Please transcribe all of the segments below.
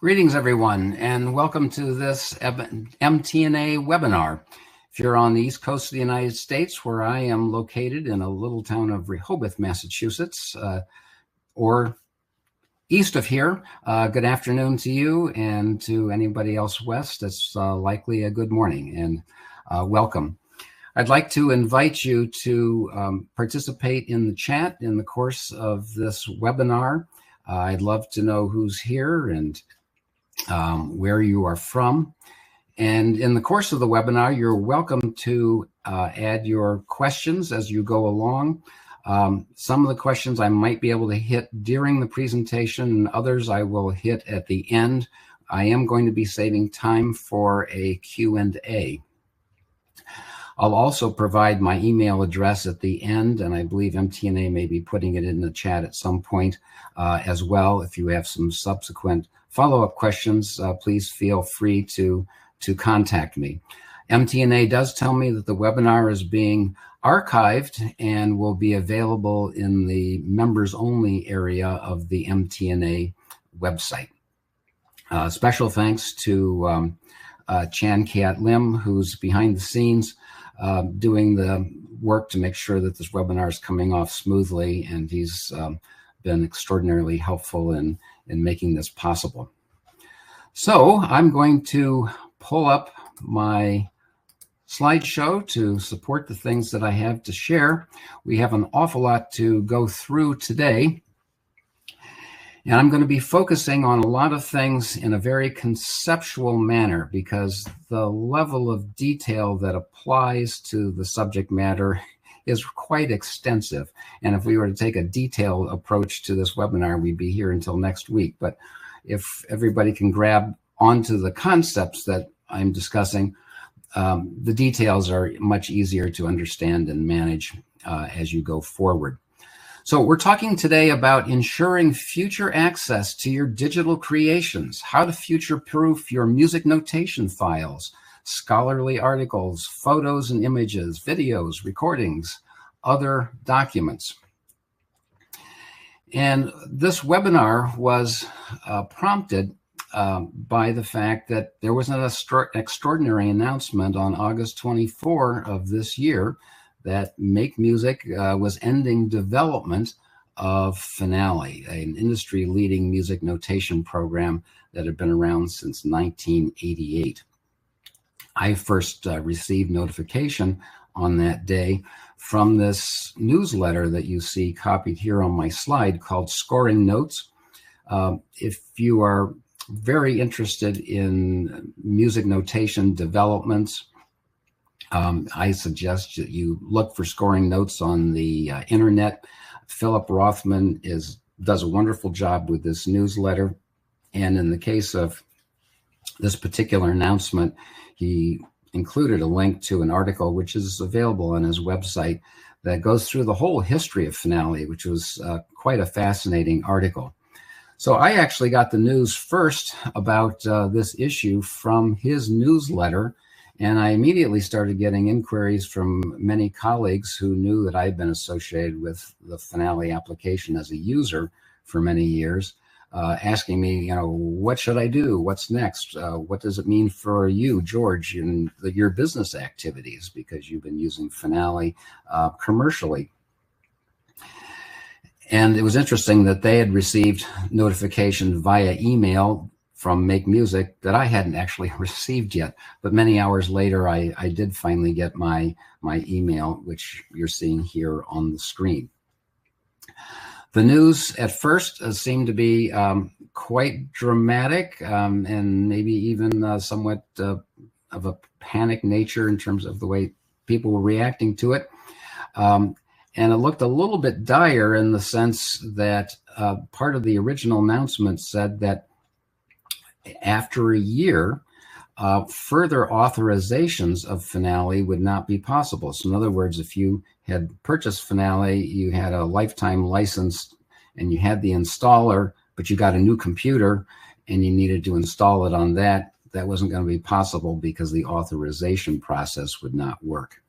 Greetings, everyone, and welcome to this MTNA webinar. If you're on the East Coast of the United States, where I am located in a little town of Rehoboth, Massachusetts, or east of here, good afternoon to you, and to anybody else west, it's likely a good morning, and welcome. I'd like to invite you to participate in the chat in the course of this webinar. I'd love to know who's here and where you are from. And in the course of the webinar, you're welcome to add your questions as you go along. Some of the questions I might be able to hit during the presentation, and others I will hit at the end. I am going to be saving time for a Q&A. I'll also provide my email address at the end, and I believe MTNA may be putting it in the chat at some point as well. If you have some subsequent follow-up questions, please feel free to contact me. MTNA does tell me that the webinar is being archived and will be available in the members-only area of the MTNA website. Special thanks to Chan Kiat Lim, who's behind the scenes doing the work to make sure that this webinar is coming off smoothly, and he's been extraordinarily helpful in making this possible. So I'm going to pull up my slideshow to support the things that I have to share. We have an awful lot to go through today, and I'm going to be focusing on a lot of things in a very conceptual manner because the level of detail that applies to the subject matter is quite extensive. And if we were to take a detailed approach to this webinar, we'd be here until next week. But if everybody can grab onto the concepts that I'm discussing, the details are much easier to understand and manage as you go forward. So we're talking today about ensuring future access to your digital creations, how to future-proof your music notation files, scholarly articles, photos and images, videos, recordings, other documents. And this webinar was prompted by the fact that there was an extraordinary announcement on August 24 of this year that Make Music was ending development of Finale, an industry-leading music notation program that had been around since 1988. I first received notification on that day from this newsletter that you see copied here on my slide called Scoring Notes. If you are very interested in music notation developments, I suggest that you look for Scoring Notes on the internet. Philip Rothman does a wonderful job with this newsletter. And in the case of this particular announcement, he included a link to an article which is available on his website that goes through the whole history of Finale, which was quite a fascinating article. So I actually got the news first about this issue from his newsletter, and I immediately started getting inquiries from many colleagues who knew that I'd been associated with the Finale application as a user for many years, asking me, what should I do? What's next? What does it mean for you, George, in your business activities? Because you've been using Finale commercially. And it was interesting that they had received notification via email from Make Music that I hadn't actually received yet. But many hours later, I did finally get my email, which you're seeing here on the screen. The news at first seemed to be quite dramatic and maybe even somewhat of a panic nature in terms of the way people were reacting to it. And it looked a little bit dire in the sense that part of the original announcement said that after a year, further authorizations of Finale would not be possible. So in other words, if you had purchased Finale, you had a lifetime license and you had the installer, but you got a new computer and you needed to install it on that, that wasn't going to be possible because the authorization process would not work.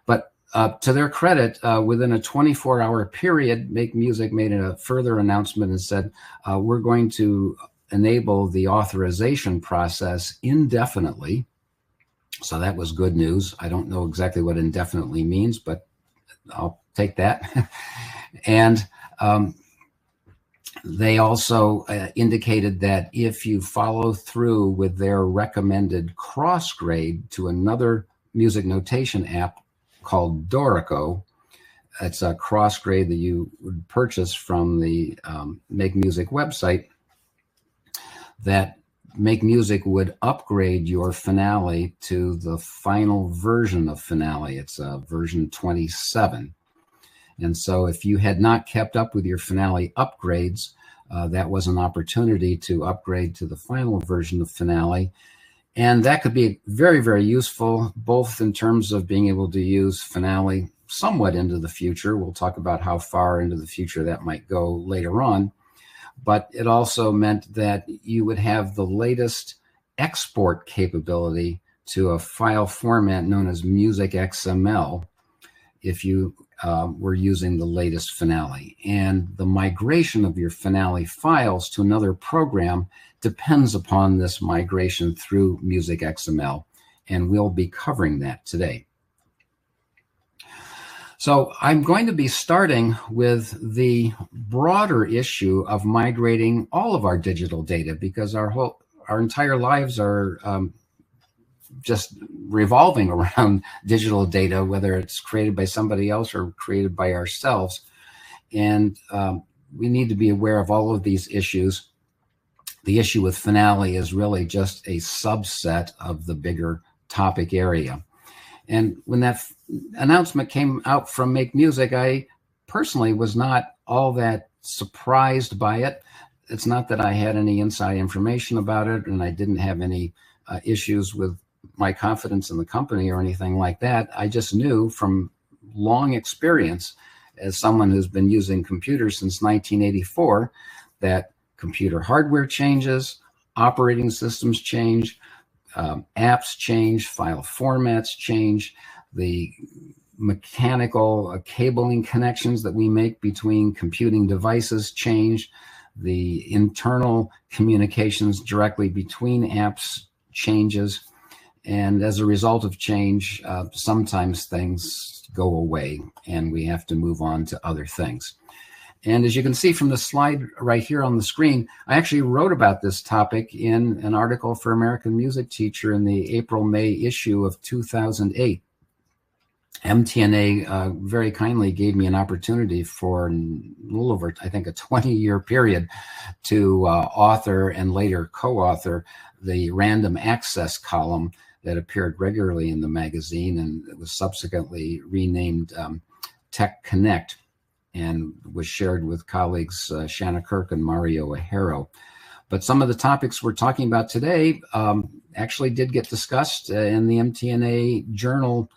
But to their credit, within a 24-hour period, Make Music made a further announcement and said, we're going to enable the authorization process indefinitely. So that was good news. I don't know exactly what indefinitely means, but I'll take that. And they also indicated that if you follow through with their recommended cross-grade to another music notation app called Dorico, it's a cross-grade that you would purchase from the Make Music website, that Make Music would upgrade your Finale to the final version of Finale. It's version 27. And so if you had not kept up with your Finale upgrades, that was an opportunity to upgrade to the final version of Finale. And that could be very, very useful, both in terms of being able to use Finale somewhat into the future. We'll talk about how far into the future that might go later on. But it also meant that you would have the latest export capability to a file format known as Music XML if you were using the latest Finale. And the migration of your Finale files to another program depends upon this migration through Music XML, and we'll be covering that today. So I'm going to be starting with the broader issue of migrating all of our digital data, because our entire lives are just revolving around digital data, whether it's created by somebody else or created by ourselves. And we need to be aware of all of these issues. The issue with Finale is really just a subset of the bigger topic area. And when that announcement came out from Make Music, I personally was not all that surprised by it. It's not that I had any inside information about it, and I didn't have any issues with my confidence in the company or anything like that. I just knew from long experience, as someone who's been using computers since 1984, that computer hardware changes, operating systems change, apps change, file formats change, the mechanical cabling connections that we make between computing devices change, the internal communications directly between apps changes, and as a result of change, sometimes things go away and we have to move on to other things. And as you can see from the slide right here on the screen, I actually wrote about this topic in an article for American Music Teacher in the April-May issue of 2008. MTNA very kindly gave me an opportunity for a little over, I think, a 20-year period to author and later co-author the random access column that appeared regularly in the magazine, and it was subsequently renamed Tech Connect, and was shared with colleagues Shanna Kirk and Mario Ajero. But some of the topics we're talking about today actually did get discussed in the MTNA journal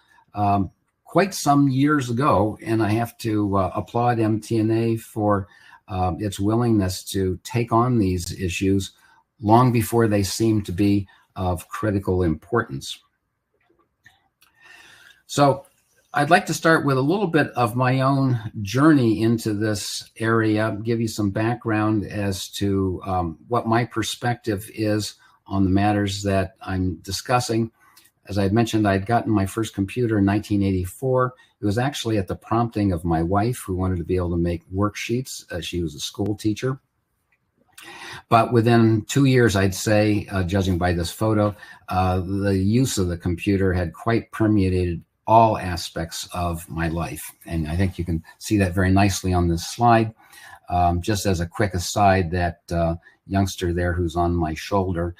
quite some years ago, and I have to applaud MTNA for its willingness to take on these issues long before they seem to be of critical importance. So I'd like to start with a little bit of my own journey into this area, give you some background as to what my perspective is on the matters that I'm discussing. As I had mentioned, I'd gotten my first computer in 1984. It was actually at the prompting of my wife, who wanted to be able to make worksheets. She was a school teacher. But within 2 years, I'd say, judging by this photo, the use of the computer had quite permeated all aspects of my life. And I think you can see that very nicely on this slide. Just as a quick aside, that youngster there who's on my shoulder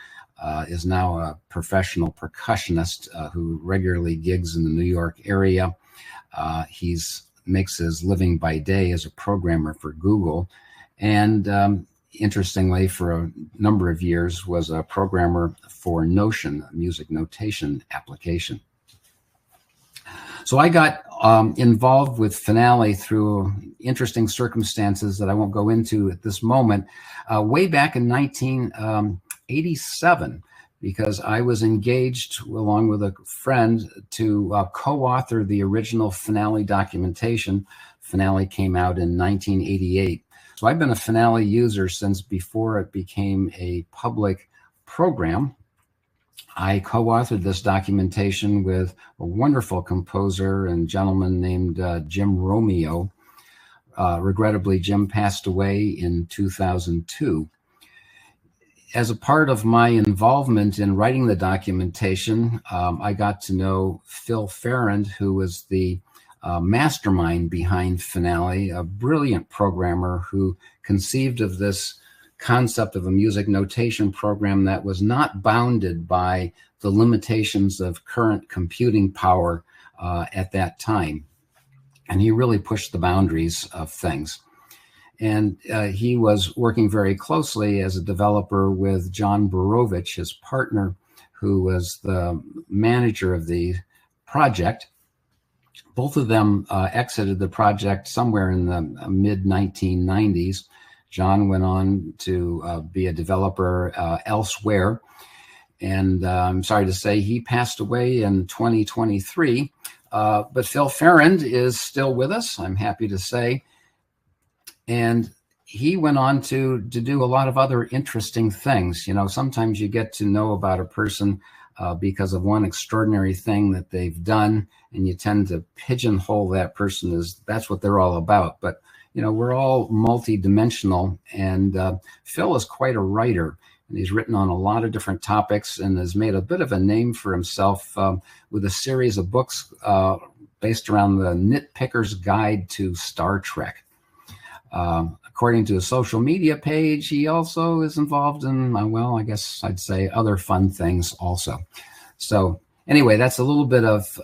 is now a professional percussionist who regularly gigs in the New York area. He makes his living by day as a programmer for Google. And interestingly, for a number of years, was a programmer for Notion, a music notation application. So I got involved with Finale through interesting circumstances that I won't go into at this moment, way back in 1987, because I was engaged along with a friend to co-author the original Finale documentation. Finale came out in 1988. So I've been a Finale user since before it became a public program. I co-authored this documentation with a wonderful composer and gentleman named Jim Romeo. Regrettably, Jim passed away in 2002. As a part of my involvement in writing the documentation, I got to know Phil Farrand, who was the mastermind behind Finale, a brilliant programmer who conceived of this concept of a music notation program that was not bounded by the limitations of current computing power at that time. And he really pushed the boundaries of things. And he was working very closely as a developer with John Borovich, his partner, who was the manager of the project. Both of them exited the project somewhere in the mid-1990s. John went on to be a developer elsewhere. And I'm sorry to say he passed away in 2023. But Phil Farrand is still with us, I'm happy to say. And he went on to do a lot of other interesting things. You know, sometimes you get to know about a person because of one extraordinary thing that they've done, and you tend to pigeonhole that person as that's what they're all about. But, you know, we're all multidimensional, and Phil is quite a writer. And he's written on a lot of different topics and has made a bit of a name for himself with a series of books based around the Nitpicker's Guide to Star Trek. According to a social media page, he also is involved in, well, I guess I'd say other fun things also. So anyway, that's a little bit of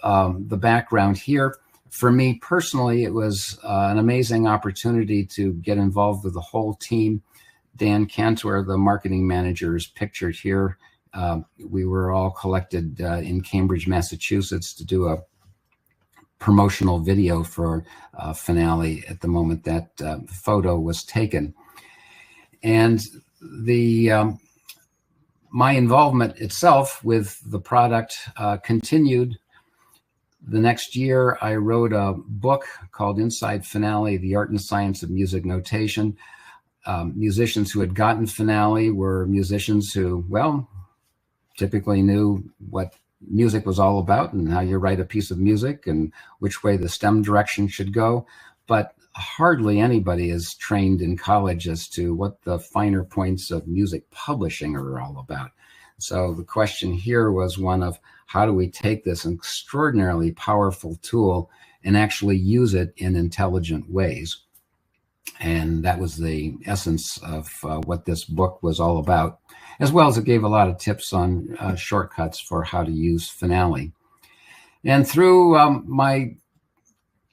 the background here. For me personally, it was an amazing opportunity to get involved with the whole team. Dan Cantor, the marketing manager, is pictured here. We were all collected in Cambridge, Massachusetts to do a promotional video for Finale at the moment that photo was taken. And the my involvement itself with the product continued. The next year, I wrote a book called Inside Finale, The Art and Science of Music Notation. Musicians who had gotten Finale were musicians who, well, typically knew what music was all about and how you write a piece of music and which way the stem direction should go. But hardly anybody is trained in college as to what the finer points of music publishing are all about. So the question here was one of how do we take this extraordinarily powerful tool and actually use it in intelligent ways? And that was the essence of what this book was all about, as well as it gave a lot of tips on shortcuts for how to use Finale. And through my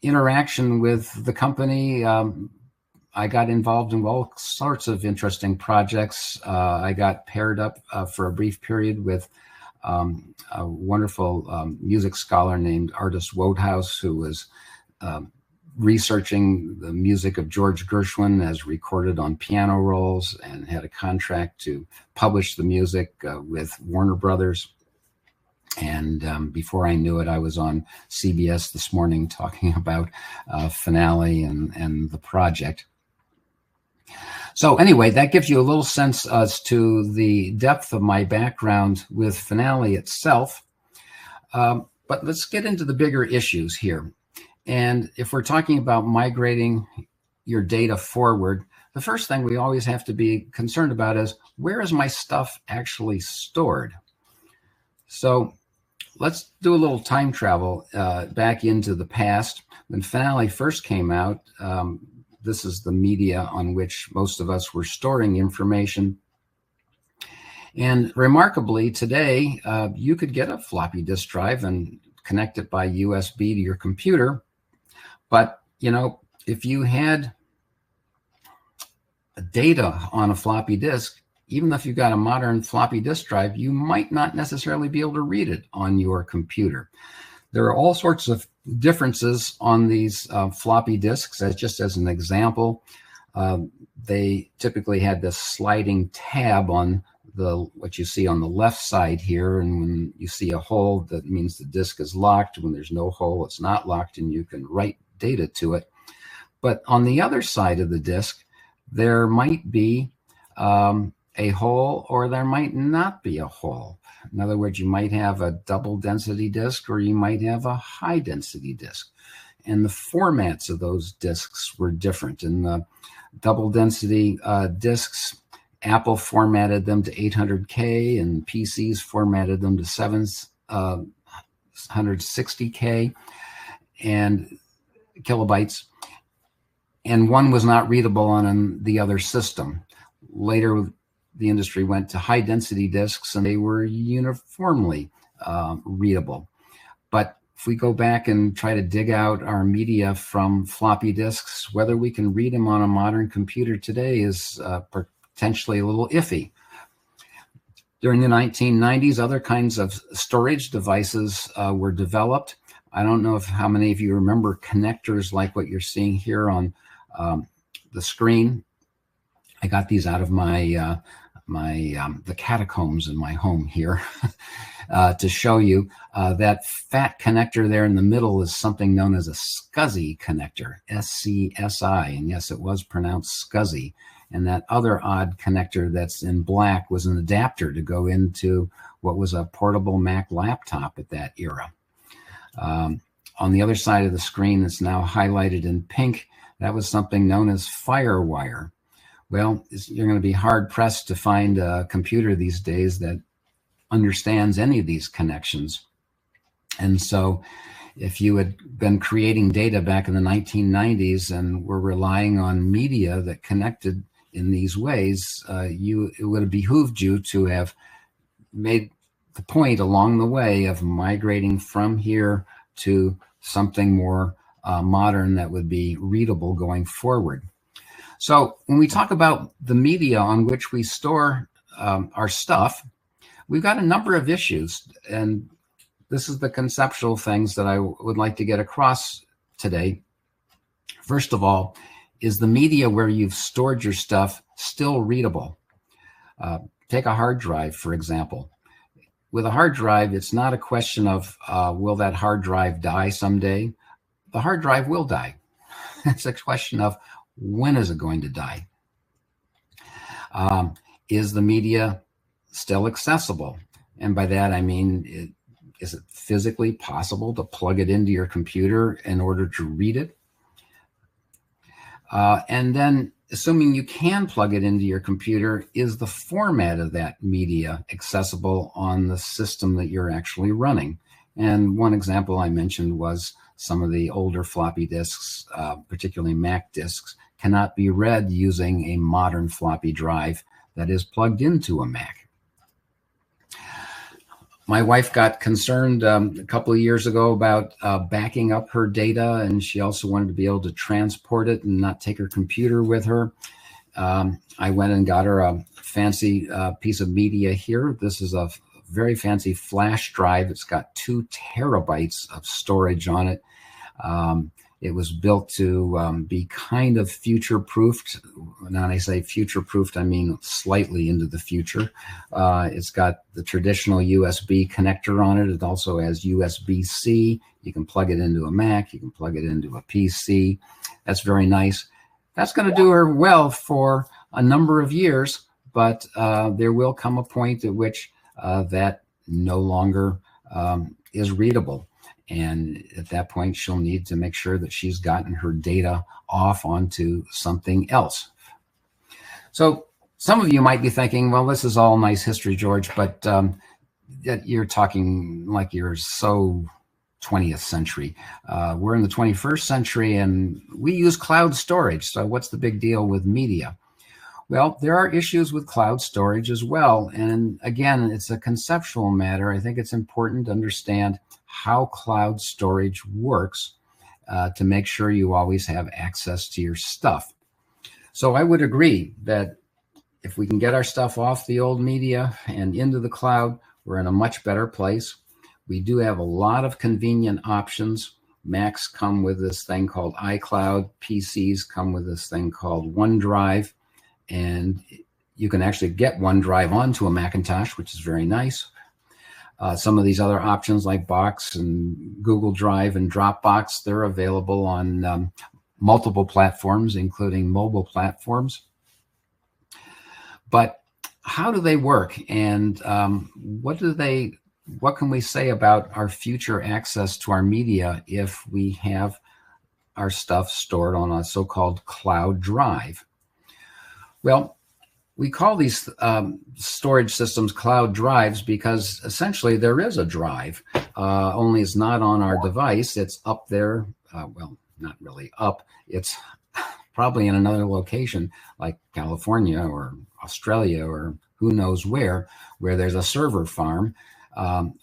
interaction with the company, I got involved in all sorts of interesting projects. I got paired up for a brief period with a wonderful music scholar named Artis Wodehouse, who was researching the music of George Gershwin as recorded on piano rolls and had a contract to publish the music with Warner Brothers. And before I knew it, I was on CBS This Morning talking about Finale and the project. So anyway, that gives you a little sense as to the depth of my background with Finale itself. But let's get into the bigger issues here. And if we're talking about migrating your data forward, the first thing we always have to be concerned about is where is my stuff actually stored? So let's do a little time travel back into the past. When Finale first came out, this is the media on which most of us were storing information. And remarkably, today, you could get a floppy disk drive and connect it by USB to your computer. But, you know, if you had data on a floppy disk, even if you've got a modern floppy disk drive, you might not necessarily be able to read it on your computer. There are all sorts of differences on these floppy disks. Just as an example, they typically had this sliding tab on what you see on the left side here. And when you see a hole, that means the disk is locked. When there's no hole, it's not locked, and you can write data to it. But on the other side of the disk, there might be a hole, or there might not be a hole. In other words, you might have a double density disk, or you might have a high density disk. And the formats of those disks were different. In the double density disks, Apple formatted them to 800K, and PCs formatted them to 760K and kilobytes. And one was not readable on the other system. Later, the industry went to high density disks, and they were uniformly readable. But if we go back and try to dig out our media from floppy disks, whether we can read them on a modern computer today is potentially a little iffy. During the 1990s, other kinds of storage devices were developed. I don't know how many of you remember connectors like what you're seeing here on the screen. I got these out of my the catacombs in my home here to show you that fat connector there in the middle is something known as a SCSI connector, SCSI, and yes, it was pronounced SCSI. And that other odd connector that's in black was an adapter to go into what was a portable Mac laptop at that era. On the other side of the screen, that's now highlighted in pink, that was something known as FireWire. Well, you're going to be hard-pressed to find a computer these days that understands any of these connections. And so if you had been creating data back in the 1990s and were relying on media that connected in these ways, it would have behooved you to have made the point along the way of migrating from here to something more modern that would be readable going forward. So when we talk about the media on which we store our stuff, we've got a number of issues, and this is the conceptual things that I would like to get across today. First of all, is the media where you've stored your stuff still readable? Take a hard drive, for example. With a hard drive, it's not a question of will that hard drive die someday? The hard drive will die. It's a question of when is it going to die? Is the media still accessible? And by that, I mean, is it physically possible to plug it into your computer in order to read it? And then, assuming you can plug it into your computer, is the format of that media accessible on the system that you're actually running? And one example I mentioned was some of the older floppy disks, particularly Mac disks, cannot be read using a modern floppy drive that is plugged into a Mac. My wife got concerned a couple of years ago about backing up her data, and she also wanted to be able to transport it and not take her computer with her. I went and got her a fancy piece of media here. This is a very fancy flash drive. It's got 2 terabytes of storage on it. It was built to be kind of future-proofed. Now, when I say future-proofed, I mean slightly into the future. It's got the traditional USB connector on it. It also has USB-C. You can plug it into a Mac. You can plug it into a PC. That's very nice. That's going to do her well for a number of years, but there will come a point at which that no longer is readable. And at that point, she'll need to make sure that she's gotten her data off onto something else. So some of you might be thinking, well, this is all nice history, George, but you're talking like you're so 20th century. We're in the 21st century, and we use cloud storage. So what's the big deal with media? Well, there are issues with cloud storage as well. And again, it's a conceptual matter. I think it's important to understand how cloud storage works to make sure you always have access to your stuff. So I would agree that if we can get our stuff off the old media and into the cloud, we're in a much better place. We do have a lot of convenient options. Macs come with this thing called iCloud. PCs come with this thing called OneDrive. And you can actually get OneDrive onto a Macintosh, which is very nice. Some of these other options like Box and Google Drive and Dropbox, they're available on multiple platforms, including mobile platforms. But how do they work, and what can we say about our future access to our media if we have our stuff stored on a so-called cloud drive? Well, we call these storage systems cloud drives because essentially there is a drive, only it's not on our device. It's up there. Well, not really up. It's probably in another location like California or Australia or who knows where there's a server farm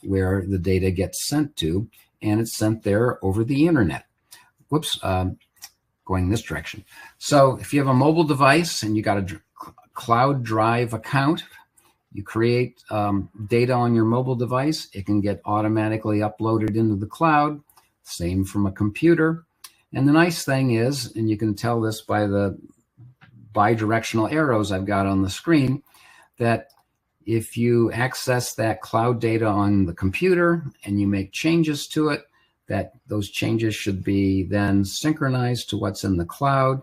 where the data gets sent to, and it's sent there over the internet. Whoops, going this direction. So if you have a mobile device and you got a cloud drive account, you create data on your mobile device, it can get automatically uploaded into the cloud, same from a computer. And the nice thing is, and you can tell this by the bidirectional arrows I've got on the screen, that if you access that cloud data on the computer and you make changes to it, that those changes should be then synchronized to what's in the cloud.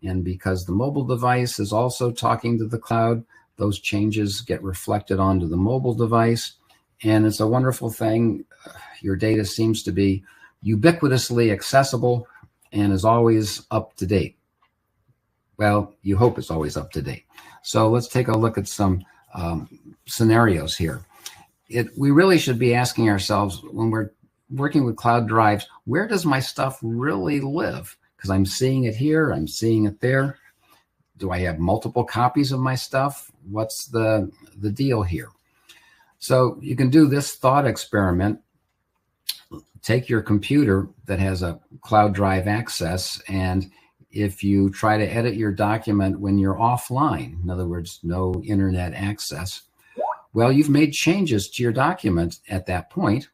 And because the mobile device is also talking to the cloud, those changes get reflected onto the mobile device. And it's a wonderful thing. Your data seems to be ubiquitously accessible and is always up to date. Well, you hope it's always up to date. So let's take a look at some scenarios here. We really should be asking ourselves, when we're working with cloud drives, where does my stuff really live? Because I'm seeing it here, I'm seeing it there. Do I have multiple copies of my stuff? What's the deal here? So you can do this thought experiment. Take your computer that has a cloud drive access, and if you try to edit your document when you're offline, in other words, no internet access, well, you've made changes to your document at that point,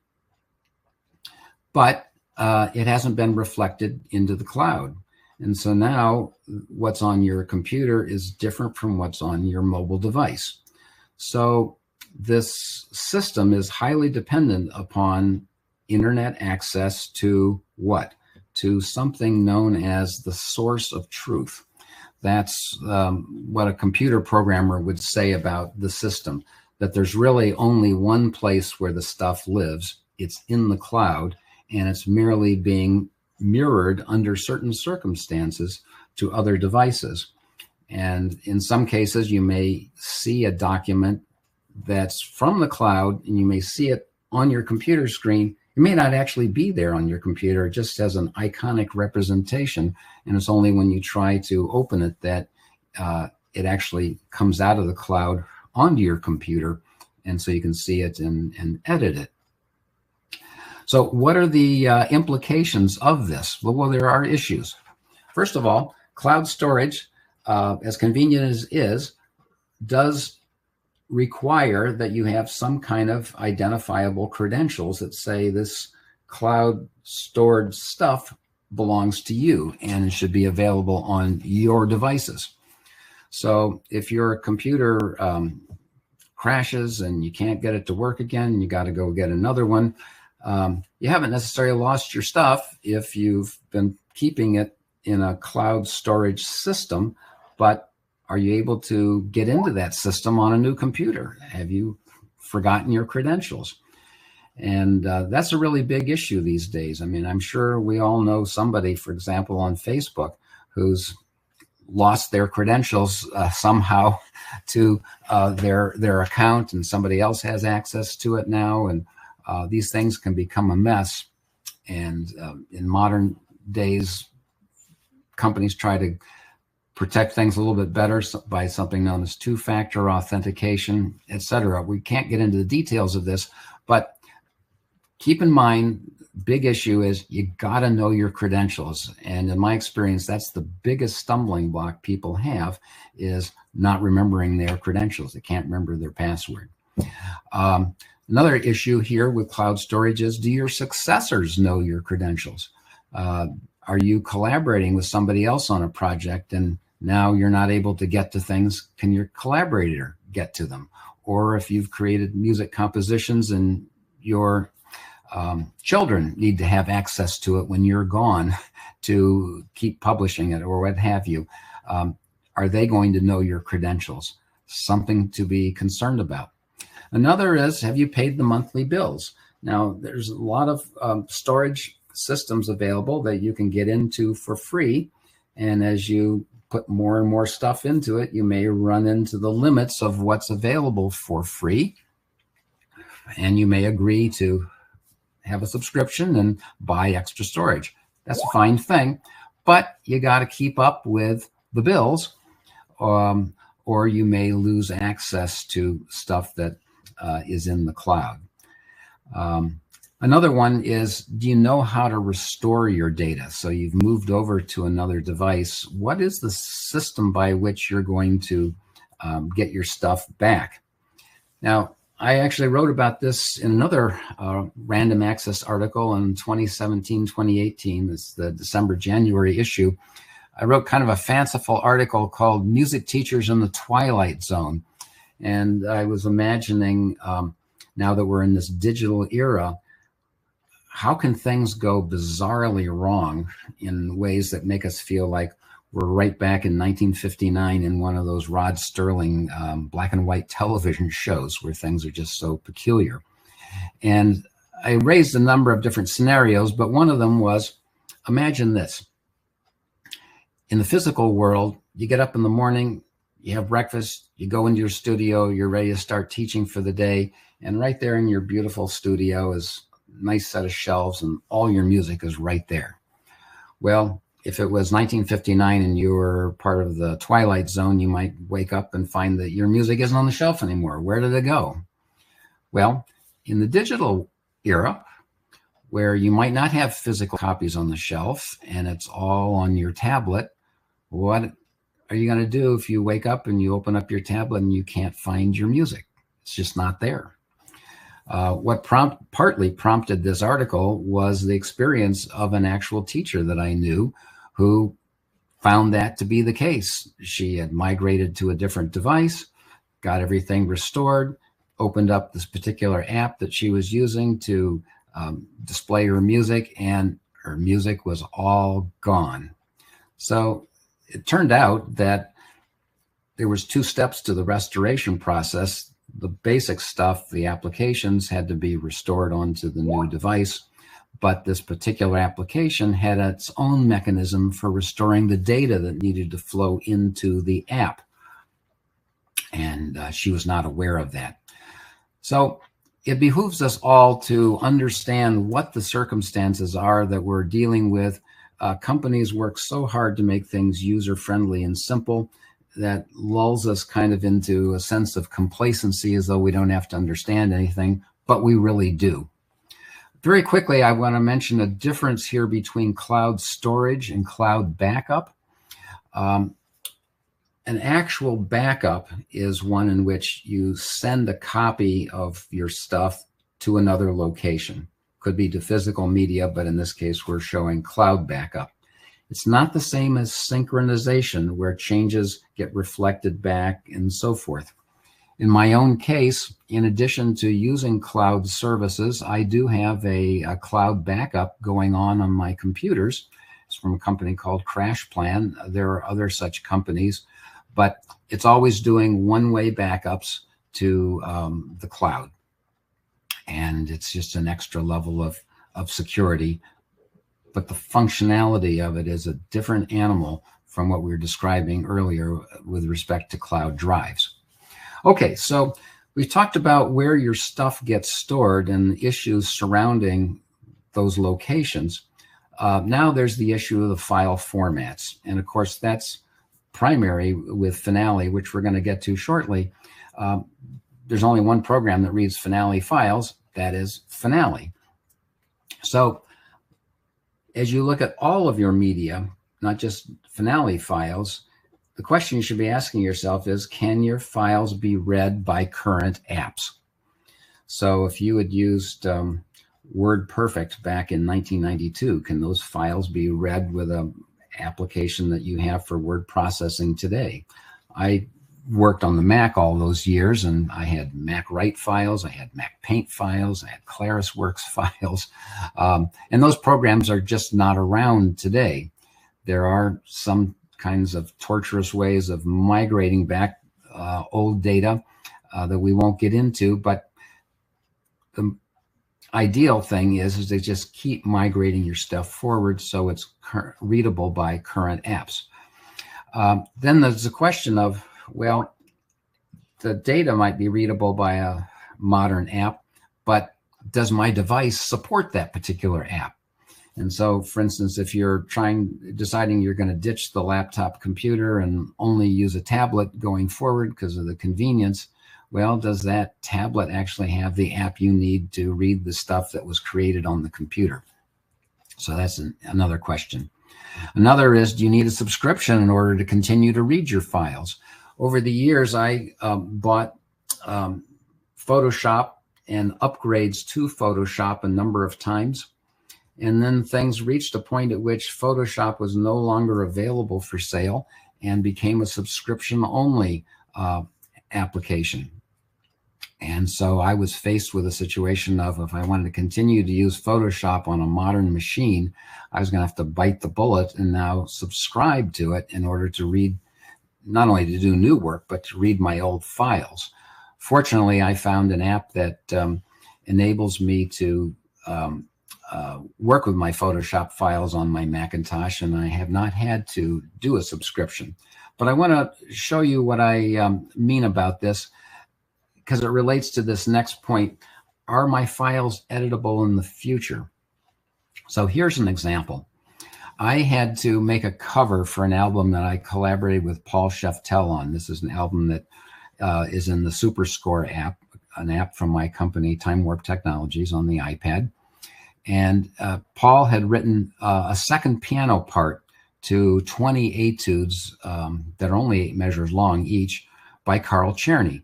but it hasn't been reflected into the cloud. And so now what's on your computer is different from what's on your mobile device. So this system is highly dependent upon internet access to what? To something known as the source of truth. That's what a computer programmer would say about the system, that there's really only one place where the stuff lives. It's in the cloud, and it's merely being mirrored under certain circumstances to other devices. And in some cases, you may see a document that's from the cloud, and you may see it on your computer screen. It may not actually be there on your computer, just as an iconic representation. And it's only when you try to open it that it actually comes out of the cloud onto your computer. And so you can see it and edit it. So what are the implications of this? Well, there are issues. First of all, cloud storage, as convenient as it is, does require that you have some kind of identifiable credentials that say this cloud stored stuff belongs to you and it should be available on your devices. So if your computer crashes and you can't get it to work again, you got to go get another one. You haven't necessarily lost your stuff if you've been keeping it in a cloud storage system, but are you able to get into that system on a new computer? Have you forgotten your credentials? And that's a really big issue these days. I mean, I'm sure we all know somebody, for example, on Facebook who's lost their credentials somehow to their account, and somebody else has access to it now. And these things can become a mess. And in modern days, companies try to protect things a little bit better by something known as two-factor authentication, etc. We can't get into the details of this, but keep in mind, big issue is you got to know your credentials. And in my experience, that's the biggest stumbling block people have, is not remembering their credentials. They can't remember their password. Another issue here with cloud storage is, do your successors know your credentials? Are you collaborating with somebody else on a project and now you're not able to get to things? Can your collaborator get to them? Or if you've created music compositions and your children need to have access to it when you're gone to keep publishing it or what have you, are they going to know your credentials? something to be concerned about. Another is, have you paid the monthly bills? Now, there's a lot of storage systems available that you can get into for free. And as you put more and more stuff into it, you may run into the limits of what's available for free. And you may agree to have a subscription and buy extra storage. That's a fine thing, but you got to keep up with the bills, or you may lose access to stuff that is in the cloud. Another one is, do you know how to restore your data? So you've moved over to another device. What is the system by which you're going to get your stuff back? Now, I actually wrote about this in another random access article in 2017, 2018. It's the December-January issue. I wrote kind of a fanciful article called Music Teachers in the Twilight Zone. And I was imagining, now that we're in this digital era, how can things go bizarrely wrong in ways that make us feel like we're right back in 1959 in one of those Rod Serling black and white television shows where things are just so peculiar. And I raised a number of different scenarios, but one of them was, imagine this. In the physical world, you get up in the morning, you have breakfast, you go into your studio, you're ready to start teaching for the day. And right there in your beautiful studio is a nice set of shelves and all your music is right there. Well, if it was 1959 and you were part of the Twilight Zone, you might wake up and find that your music isn't on the shelf anymore. Where did it go? Well, in the digital era, where you might not have physical copies on the shelf and it's all on your tablet, what are you going to do if you wake up and you open up your tablet and you can't find your music? It's just not there. What partly prompted this article was the experience of an actual teacher that I knew who found that to be the case. She had migrated to a different device, got everything restored, opened up this particular app that she was using to display her music, and her music was all gone. So it turned out that there was 2 steps to the restoration process. The basic stuff, the applications, had to be restored onto the new device, but this particular application had its own mechanism for restoring the data that needed to flow into the app. And she was not aware of that. So it behooves us all to understand what the circumstances are that we're dealing with. Companies work so hard to make things user-friendly and simple that lulls us kind of into a sense of complacency, as though we don't have to understand anything, but we really do. Very quickly, I want to mention a difference here between cloud storage and cloud backup. An actual backup is one in which you send a copy of your stuff to another location. Could be to physical media, but in this case, we're showing cloud backup. It's not the same as synchronization, where changes get reflected back and so forth. In my own case, in addition to using cloud services, I do have a cloud backup going on my computers. It's from a company called CrashPlan. There are other such companies, but it's always doing one-way backups to the cloud. And it's just an extra level of security. But the functionality of it is a different animal from what we were describing earlier with respect to cloud drives. Okay, so we've talked about where your stuff gets stored and issues surrounding those locations. Now there's the issue of the file formats. And of course, that's primary with Finale, which we're going to get to shortly. There's only one program that reads Finale files, that is Finale. So as you look at all of your media, not just Finale files, the question you should be asking yourself is, can your files be read by current apps? So if you had used WordPerfect back in 1992, can those files be read with an application that you have for word processing today? I worked on the Mac all those years, and I had Mac Write files, I had Mac Paint files, I had ClarisWorks files, and those programs are just not around today. There are some kinds of torturous ways of migrating back old data that we won't get into, but the ideal thing is to just keep migrating your stuff forward so it's readable by current apps. Then there's the question of, well, the data might be readable by a modern app, but does my device support that particular app? And so, for instance, if you're deciding you're going to ditch the laptop computer and only use a tablet going forward because of the convenience, well, does that tablet actually have the app you need to read the stuff that was created on the computer? So that's another question. Another is, do you need a subscription in order to continue to read your files? Over the years, I bought Photoshop and upgrades to Photoshop a number of times. And then things reached a point at which Photoshop was no longer available for sale and became a subscription-only application. And so I was faced with a situation of, if I wanted to continue to use Photoshop on a modern machine, I was going to have to bite the bullet and now subscribe to it in order to read, not only to do new work, but to read my old files. Fortunately, I found an app that enables me to work with my Photoshop files on my Macintosh, and I have not had to do a subscription. But I want to show you what I mean about this, because it relates to this next point. Are my files editable in the future? So here's an example. I had to make a cover for an album that I collaborated with Paul Sheftel on. This is an album that is in the SuperScore app, an app from my company, Time Warp Technologies, on the iPad. And Paul had written a second piano part to 20 etudes that are only 8 measures long each by Carl Czerny.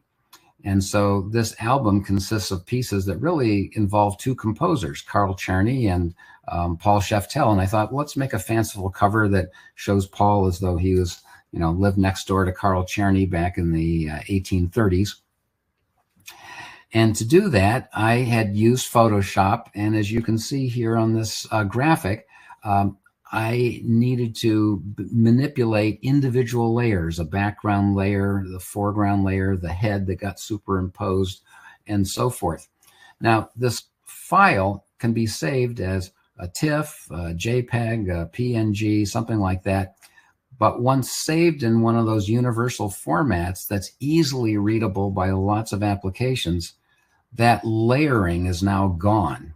And so this album consists of pieces that really involve 2 composers, Carl Czerny and Paul Sheftel. And I thought, let's make a fanciful cover that shows Paul as though he was, lived next door to Carl Czerny back in the 1830s. And to do that, I had used Photoshop. And as you can see here on this graphic, I needed to manipulate individual layers, a background layer, the foreground layer, the head that got superimposed, and so forth. Now, this file can be saved as a TIFF, a JPEG, a PNG, something like that. But once saved in one of those universal formats that's easily readable by lots of applications, that layering is now gone.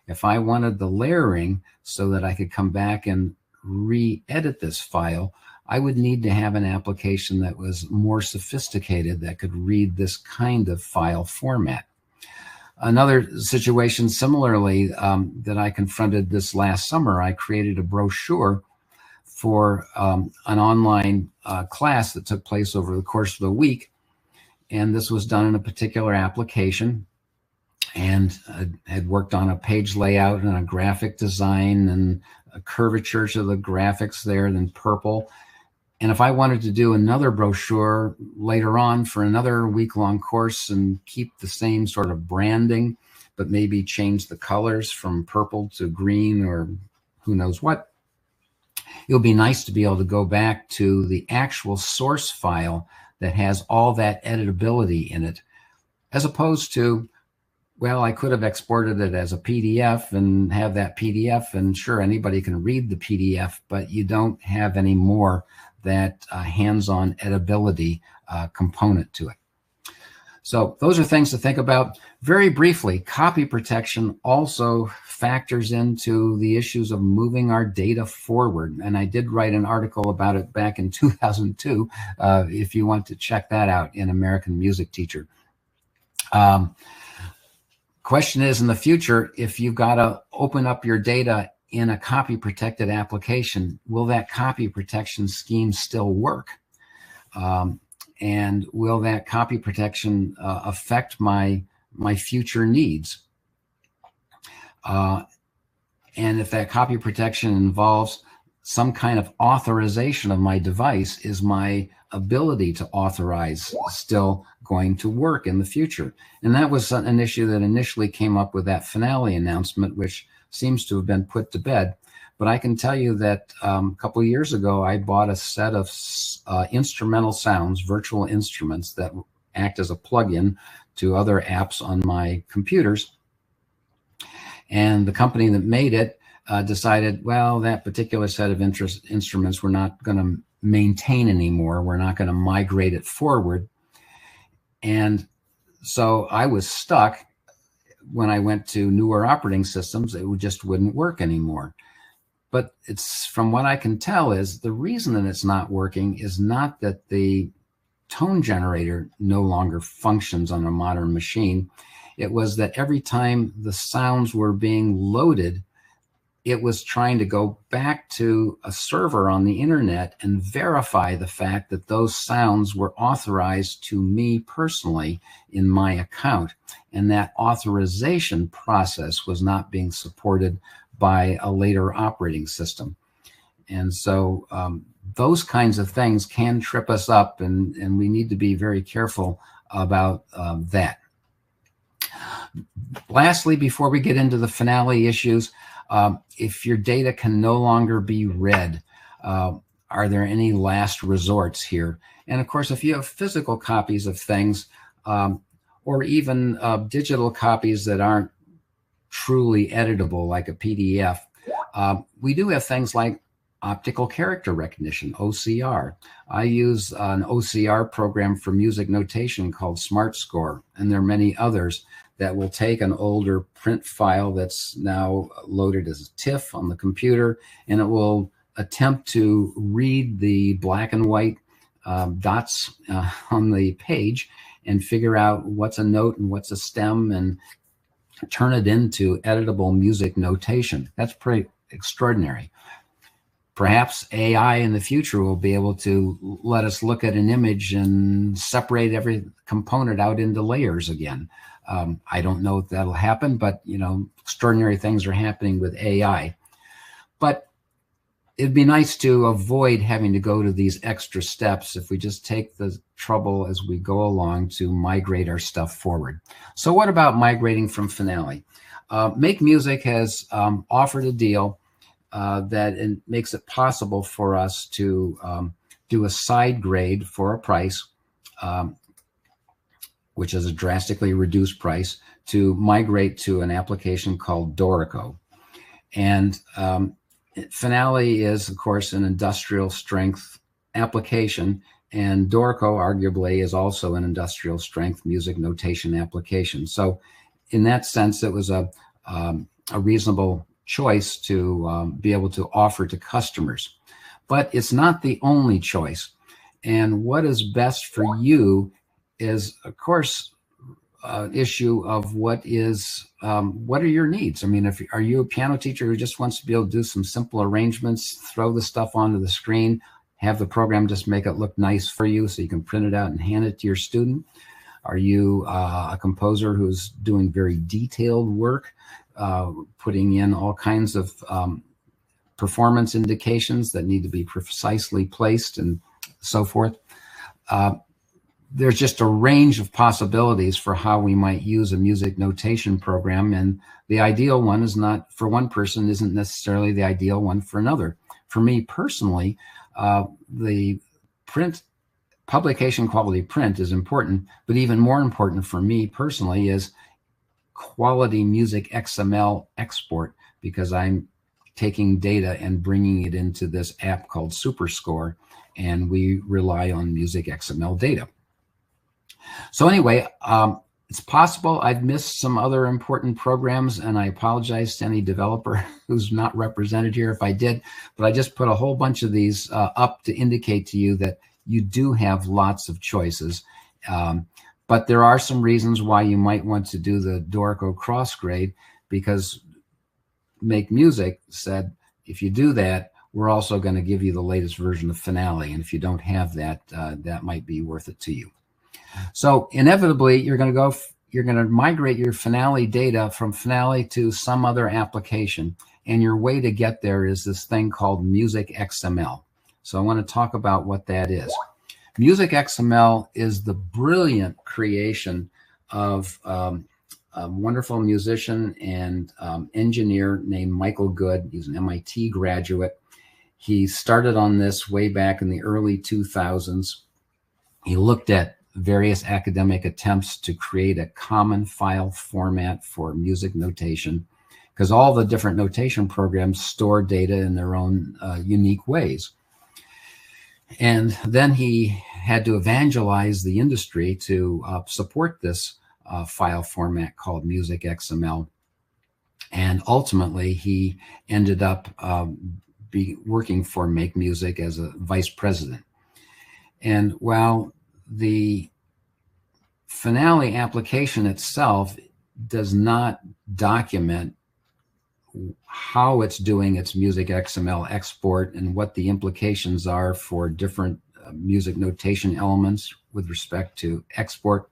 If I wanted the layering so that I could come back and re-edit this file, I would need to have an application that was more sophisticated that could read this kind of file format. Another situation similarly that I confronted this last summer, I created a brochure for an online class that took place over the course of a week. And this was done in a particular application, and had worked on a page layout and a graphic design and a curvature to the graphics there, then purple. And if I wanted to do another brochure later on for another week-long course and keep the same sort of branding, but maybe change the colors from purple to green or who knows what, it would be nice to be able to go back to the actual source file that has all that editability in it, as opposed to, well, I could have exported it as a PDF and have that PDF, and sure, anybody can read the PDF, but you don't have any more that hands-on editability component to it. So those are things to think about. Very briefly, copy protection also factors into the issues of moving our data forward. And I did write an article about it back in 2002, if you want to check that out in American Music Teacher. Question is, in the future, if you've got to open up your data in a copy protected application, will that copy protection scheme still work? And will that copy protection affect my future needs? And if that copy protection involves some kind of authorization of my device, is my ability to authorize still going to work in the future? And that was an issue that initially came up with that finale announcement, which seems to have been put to bed. But I can tell you that a couple of years ago, I bought a set of instrumental sounds, virtual instruments that act as a plug-in to other apps on my computers. And the company that made it decided, well, that particular set of instruments we're not going to maintain anymore. We're not going to migrate it forward. And so I was stuck. When I went to newer operating systems, it just wouldn't work anymore. But it's, from what I can tell, is the reason that it's not working is not that the tone generator no longer functions on a modern machine. It was that every time the sounds were being loaded, it was trying to go back to a server on the internet and verify the fact that those sounds were authorized to me personally in my account. And that authorization process was not being supported by a later operating system. And so those kinds of things can trip us up, and we need to be very careful about that. Lastly, before we get into the finale issues, if your data can no longer be read, are there any last resorts here? And of course, if you have physical copies of things, or even digital copies that aren't truly editable, like a PDF, we do have things like optical character recognition, OCR. I use an OCR program for music notation called SmartScore, and there are many others that will take an older print file that's now loaded as a TIFF on the computer, and it will attempt to read the black and white dots on the page and figure out what's a note and what's a stem and turn it into editable music notation. That's pretty extraordinary. Perhaps AI in the future will be able to let us look at an image and separate every component out into layers again. I don't know if that'll happen, but extraordinary things are happening with AI. But it'd be nice to avoid having to go to these extra steps if we just take the trouble as we go along to migrate our stuff forward. So what about migrating from Finale? Make Music has offered a deal that makes it possible for us to do a side grade for a price, which is a drastically reduced price, to migrate to an application called Dorico. And Finale is, of course, an industrial strength application, and Dorico arguably is also an industrial strength music notation application. So in that sense, it was a reasonable choice to be able to offer to customers. But it's not the only choice. And what is best for you is, of course, issue of what are your needs? I mean, are you a piano teacher who just wants to be able to do some simple arrangements, throw the stuff onto the screen, have the program just make it look nice for you so you can print it out and hand it to your student? Are you a composer who's doing very detailed work, putting in all kinds of performance indications that need to be precisely placed and so forth? There's just a range of possibilities for how we might use a music notation program, and the ideal one is not, for one person, isn't necessarily the ideal one for another. For me personally, the publication quality print is important, but even more important for me personally is quality music XML export, because I'm taking data and bringing it into this app called SuperScore, and we rely on music XML data. So anyway, it's possible I've missed some other important programs, and I apologize to any developer who's not represented here if I did, but I just put a whole bunch of these up to indicate to you that you do have lots of choices. But there are some reasons why you might want to do the Dorico crossgrade, because Make Music said, if you do that, we're also going to give you the latest version of Finale. And if you don't have that, that might be worth it to you. So inevitably, you're going to migrate your Finale data from Finale to some other application. And your way to get there is this thing called Music XML. So I want to talk about what that is. Music XML is the brilliant creation of a wonderful musician and engineer named Michael Good. He's an MIT graduate. He started on this way back in the early 2000s. He looked at various academic attempts to create a common file format for music notation, because all the different notation programs store data in their own unique ways. And then he had to evangelize the industry to support this file format called Music XML. And ultimately, he ended up working for Make Music as a vice president. And while the Finale application itself does not document how it's doing its Music XML export and what the implications are for different music notation elements with respect to export,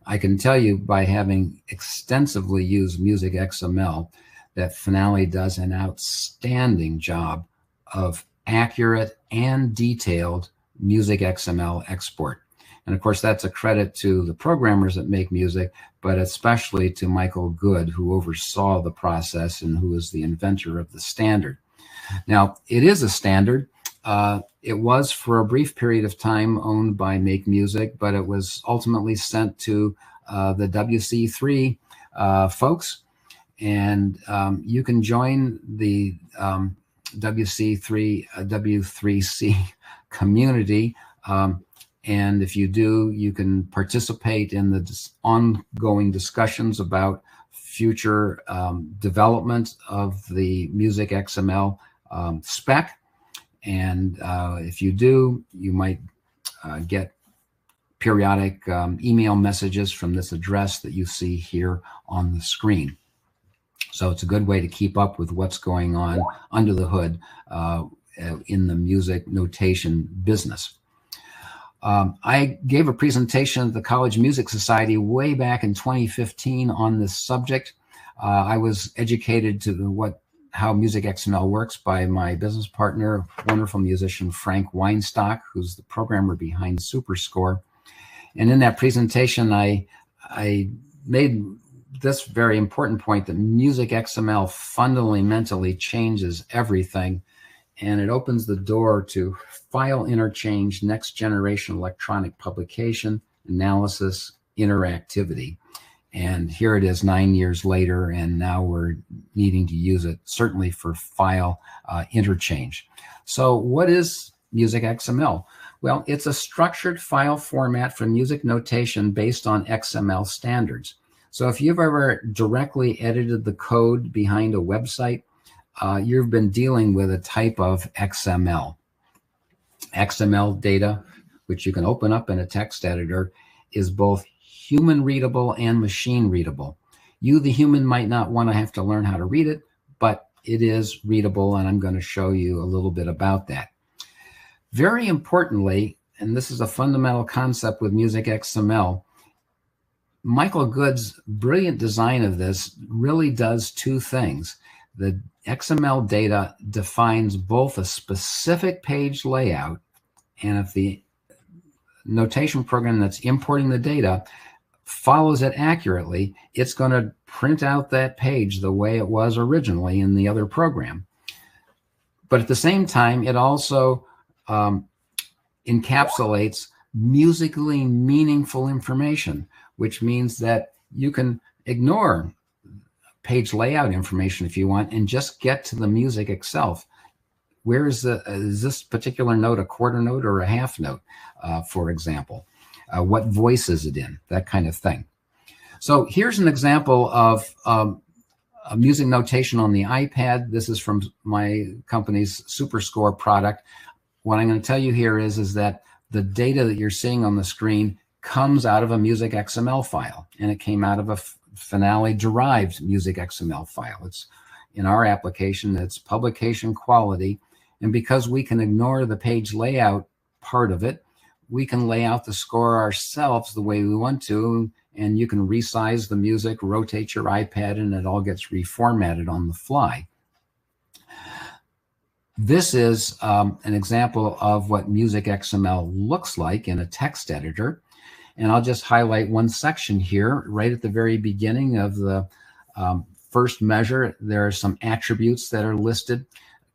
I can tell you by having extensively used Music XML that Finale does an outstanding job of accurate and detailed Music XML export. And of course, that's a credit to the programmers that make music, but especially to Michael Good, who oversaw the process and who is the inventor of the standard. Now, it is a standard. It was for a brief period of time owned by Make Music, but it was ultimately sent to the WC3 folks. And you can join the W3C community. And if you do, you can participate in the ongoing discussions about future development of the Music XML spec. And if you do, you might get periodic email messages from this address that you see here on the screen. So it's a good way to keep up with what's going on under the hood in the music notation business. I gave a presentation at the College Music Society way back in 2015 on this subject. I was educated to how Music XML works by my business partner, wonderful musician Frank Weinstock, who's the programmer behind SuperScore. And in that presentation, I made this very important point that Music XML fundamentally changes everything, and it opens the door to file interchange, next generation electronic publication, analysis, interactivity. And here it is 9 years later, and now we're needing to use it certainly for file interchange. So what is Music XML? Well, it's a structured file format for music notation based on XML standards. So if you've ever directly edited the code behind a website, you've been dealing with a type of XML. XML data, which you can open up in a text editor, is both human readable and machine readable. You, the human, might not want to have to learn how to read it, but it is readable, and I'm going to show you a little bit about that. Very importantly, and this is a fundamental concept with Music XML, Michael Good's brilliant design of this really does two things. The XML data defines both a specific page layout, and if the notation program that's importing the data follows it accurately, it's going to print out that page the way it was originally in the other program. But at the same time, it also encapsulates musically meaningful information, which means that you can ignore page layout information if you want and just get to the music itself. Where is this particular note a quarter note or a half note, for example? What voice is it in? That kind of thing. So here's an example of a music notation on the iPad. This is from my company's SuperScore product. What I'm going to tell you here is that the data that you're seeing on the screen comes out of a Music XML file, and it came out of a Finale derived Music XML file. It's in our application, it's publication quality. And because we can ignore the page layout part of it, we can lay out the score ourselves the way we want to, and you can resize the music, rotate your iPad, and it all gets reformatted on the fly. This is an example of what Music XML looks like in a text editor. And I'll just highlight one section here. Right at the very beginning of the first measure, there are some attributes that are listed.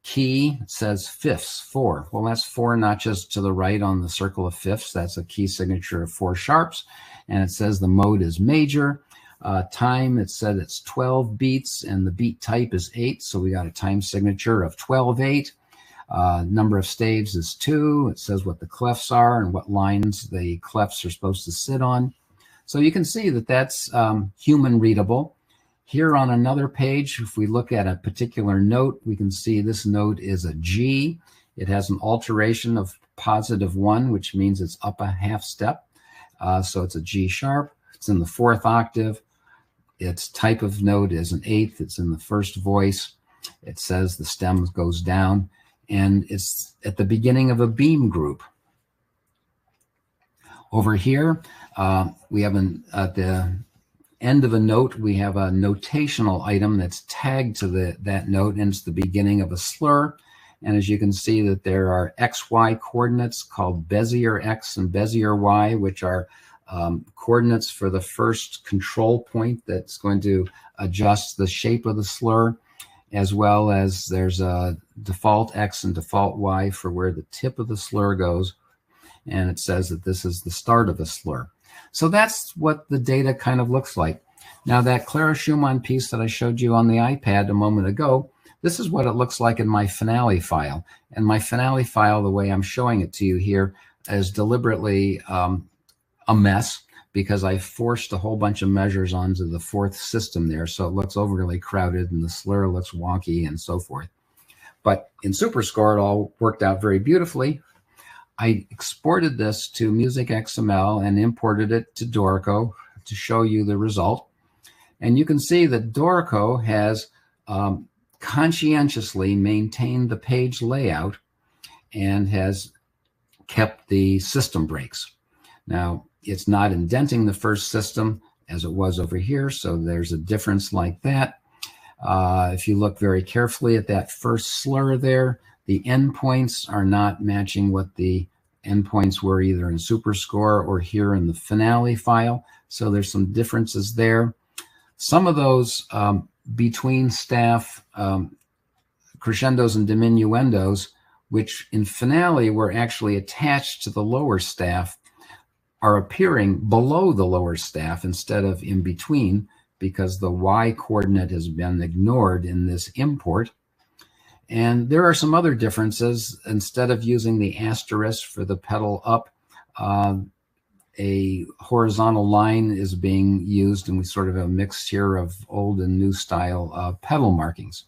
Key says fifths, 4. Well, that's 4 notches to the right on the circle of fifths. That's a key signature of 4 sharps. And it says the mode is major. Time, it said it's 12 beats, and the beat type is 8. So we got a time signature of 12/8. Number of staves is 2. It says what the clefs are and what lines the clefs are supposed to sit on. So you can see that that's human readable. Here on another page, if we look at a particular note, we can see this note is a G. It has an alteration of +1, which means it's up a half step. So it's a G sharp. It's in the 4th octave. Its type of note is an 8th. It's in the first voice. It says the stem goes down, and it's at the beginning of a beam group. Over here, we have at the end of a note, we have a notational item that's tagged to that note, and it's the beginning of a slur. And as you can see, that there are XY coordinates called Bezier X and Bezier Y, which are coordinates for the first control point that's going to adjust the shape of the slur, as well as there's a default X and default Y for where the tip of the slur goes. And it says that this is the start of the slur. So that's what the data kind of looks like. Now, that Clara Schumann piece that I showed you on the iPad a moment ago, this is what it looks like in my finale file. And my finale file, the way I'm showing it to you here, is deliberately a mess, because I forced a whole bunch of measures onto the 4th system there. So it looks overly crowded and the slur looks wonky and so forth. But in SuperScore, it all worked out very beautifully. I exported this to Music XML and imported it to Dorico to show you the result. And you can see that Dorico has conscientiously maintained the page layout and has kept the system breaks. Now, it's not indenting the first system as it was over here, so there's a difference like that. If you look very carefully at that first slur there, the endpoints are not matching what the endpoints were either in SuperScore or here in the finale file. So there's some differences there. Some of those between staff crescendos and diminuendos, which in finale were actually attached to the lower staff, are appearing below the lower staff instead of in between, because the Y coordinate has been ignored in this import. And there are some other differences. Instead of using the asterisk for the pedal up, a horizontal line is being used, and we sort of have a mixture of old and new style pedal markings.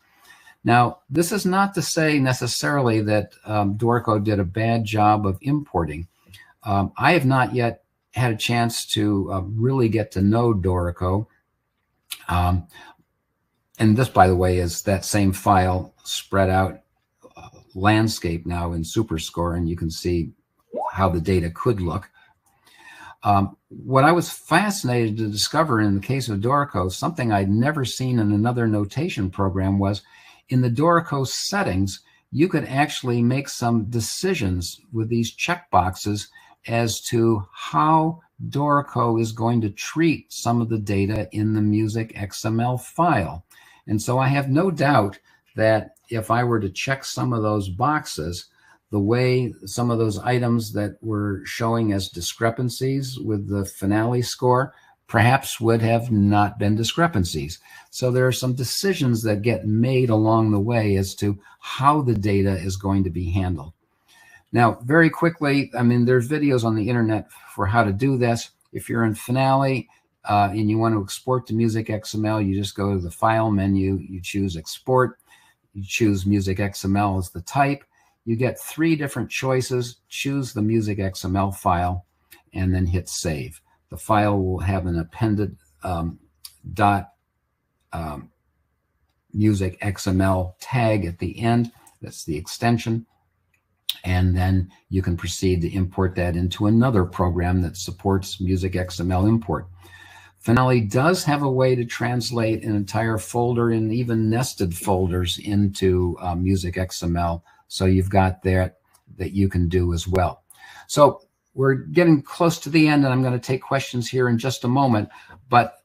Now, this is not to say necessarily that Dorico did a bad job of importing. I have not yet had a chance to really get to know Dorico. And this, by the way, is that same file spread out landscape now in SuperScore, and you can see how the data could look. What I was fascinated to discover in the case of Dorico, something I'd never seen in another notation program, was in the Dorico settings, you could actually make some decisions with these checkboxes as to how Dorico is going to treat some of the data in the Music XML file. And so I have no doubt that if I were to check some of those boxes, the way some of those items that were showing as discrepancies with the finale score perhaps would have not been discrepancies. So there are some decisions that get made along the way as to how the data is going to be handled. Now, very quickly, I mean, there's videos on the internet for how to do this. If you're in Finale and you want to export to Music XML, you just go to the File menu, you choose Export, you choose Music XML as the type. You get 3 different choices. Choose the Music XML file, and then hit Save. The file will have an appended Music XML tag at the end. That's the extension. And then you can proceed to import that into another program that supports Music XML import. Finale does have a way to translate an entire folder and even nested folders into Music XML. So you've got that you can do as well. So we're getting close to the end, and I'm going to take questions here in just a moment. But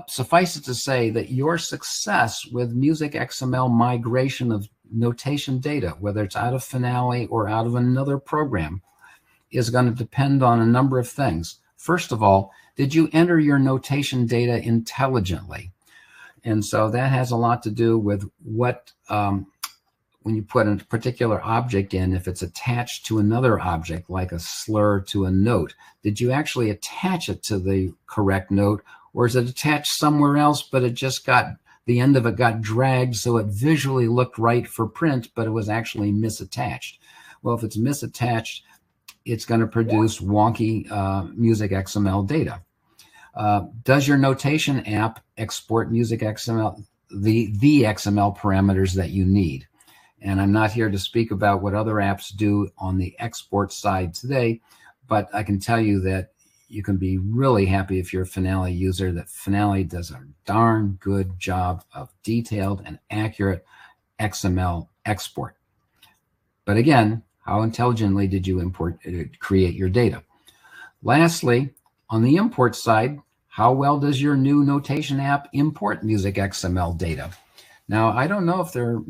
suffice it to say that your success with Music XML migration of notation data, whether it's out of Finale or out of another program, is going to depend on a number of things. First of all, did you enter your notation data intelligently? And so that has a lot to do with what, when you put a particular object in, if it's attached to another object, like a slur to a note, did you actually attach it to the correct note, or is it attached somewhere else, but it just got, the end of it got dragged so it visually looked right for print, but it was actually misattached? Well, if it's misattached, it's going to produce wonky Music XML data. Does your notation app export Music XML, the XML parameters that you need? And I'm not here to speak about what other apps do on the export side today, but I can tell you that you can be really happy if you're a Finale user that Finale does a darn good job of detailed and accurate XML export. But again, how intelligently did you create your data? Lastly, on the import side, how well does your new notation app import Music XML data? Now, I don't know if there are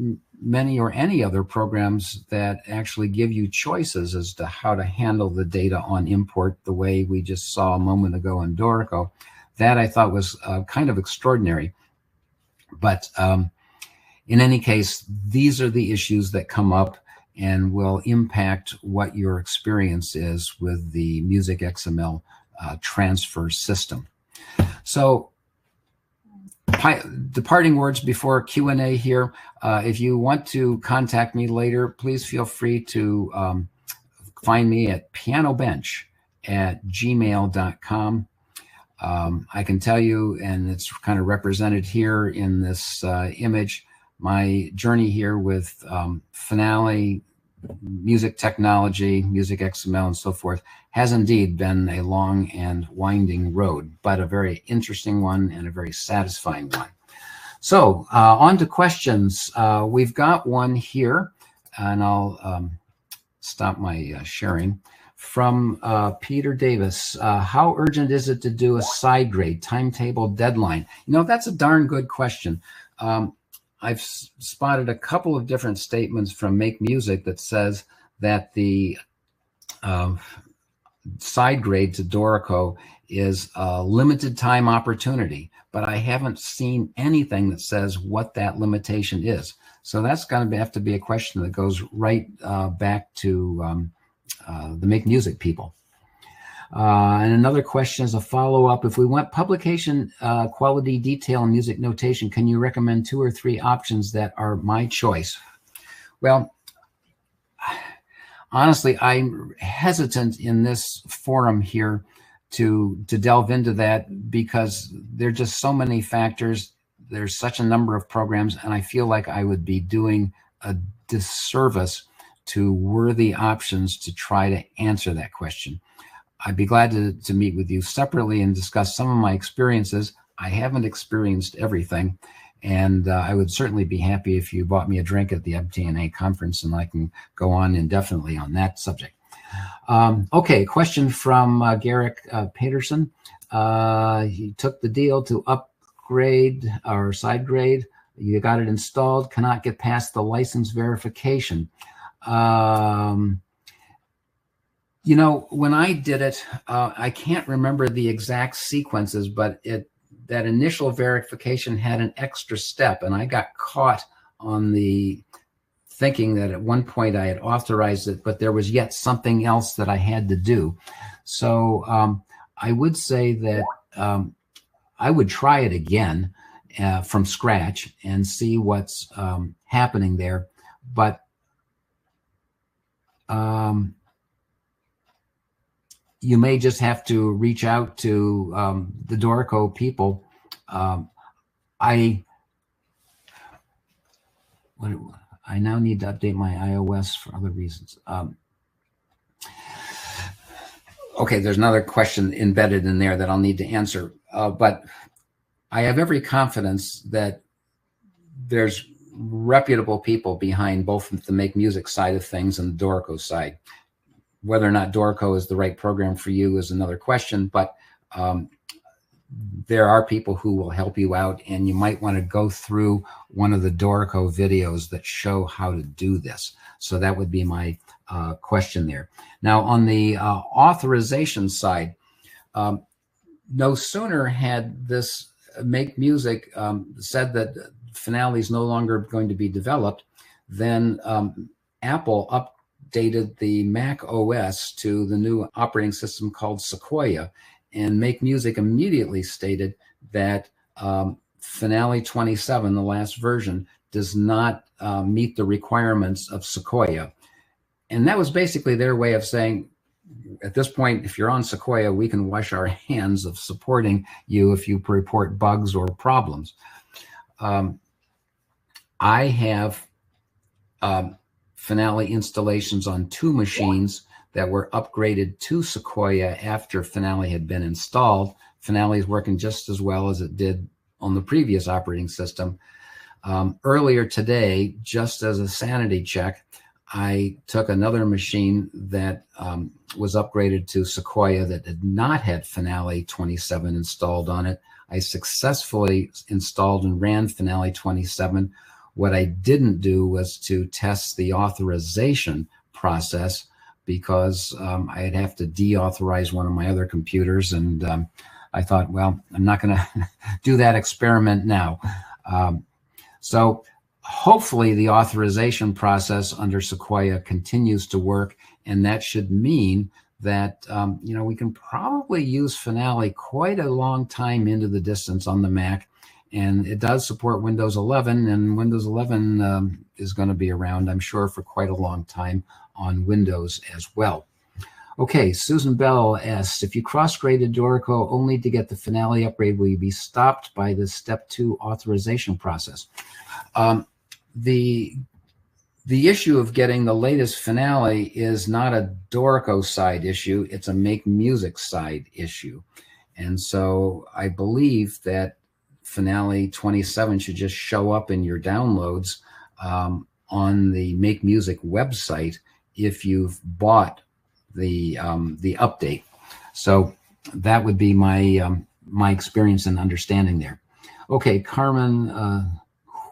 many or any other programs that actually give you choices as to how to handle the data on import the way we just saw a moment ago in Dorico. That I thought was kind of extraordinary. But in any case, these are the issues that come up and will impact what your experience is with the Music XML transfer system. So, departing words before Q&A here. If you want to contact me later, please feel free to find me at pianobench@gmail.com. I can tell you, and it's kind of represented here in this image, my journey here with Finale, music technology, Music XML, and so forth has indeed been a long and winding road, but a very interesting one and a very satisfying one. So on to questions. We've got one here, and I'll stop my sharing. From Peter Davis, how urgent is it to do a side grade, timetable, deadline? You know, that's a darn good question. I've spotted a couple of different statements from Make Music that says that the side grade to Dorico is a limited time opportunity, but I haven't seen anything that says what that limitation is. So that's going to have to be a question that goes right back to the Make Music people. And another question is a follow-up. If we want publication quality, detail, and music notation, can you recommend 2 or 3 options that are my choice? Well, honestly, I'm hesitant in this forum here to delve into that because there are just so many factors. There's such a number of programs, and I feel like I would be doing a disservice to worthy options to try to answer that question. I'd be glad to meet with you separately and discuss some of my experiences. I haven't experienced everything, and I would certainly be happy if you bought me a drink at the MTNA conference, and I can go on indefinitely on that subject. Okay, question from Garrick Peterson. He took the deal to upgrade or side grade. You got it installed, cannot get past the license verification. You know, when I did it, I can't remember the exact sequences, but that initial verification had an extra step, and I got caught on the thinking that at one point I had authorized it, but there was yet something else that I had to do. So I would say that I would try it again from scratch and see what's happening there. But you may just have to reach out to the Dorico people. I now need to update my iOS for other reasons. Okay, there's another question embedded in there that I'll need to answer. But I have every confidence that there's reputable people behind both the Make Music side of things and the Dorico side. whether or not Dorico is the right program for you is another question, but there are people who will help you out, and you might want to go through one of the Dorico videos that show how to do this. So that would be my question there. Now, on the authorization side, no sooner had this Make Music said that Finale is no longer going to be developed than Apple updated the Mac OS to the new operating system called Sequoia, and Make Music immediately stated that Finale 27, the last version, does not meet the requirements of Sequoia. And that was basically their way of saying, at this point, if you're on Sequoia, we can wash our hands of supporting you if you report bugs or problems. I have Finale installations on 2 machines that were upgraded to Sequoia after Finale had been installed. Finale is working just as well as it did on the previous operating system. Earlier today, just as a sanity check, I took another machine that was upgraded to Sequoia that did not have Finale 27 installed on it. I successfully installed and ran Finale 27. What I didn't do was to test the authorization process, because I'd have to deauthorize one of my other computers, and I thought, well, I'm not going to do that experiment now. So hopefully the authorization process under Sequoia continues to work, and that should mean that we can probably use Finale quite a long time into the distance on the Mac. And it does support Windows 11, and Windows 11 is going to be around, I'm sure, for quite a long time on Windows as well. Okay, Susan Bell asks, if you cross-graded Dorico only to get the Finale upgrade, will you be stopped by the Step 2 authorization process? The issue of getting the latest Finale is not a Dorico side issue, it's a Make Music side issue. And so I believe that Finale 27 should just show up in your downloads on the Make Music website if you've bought the update. So that would be my my experience and understanding there. Okay, Carmen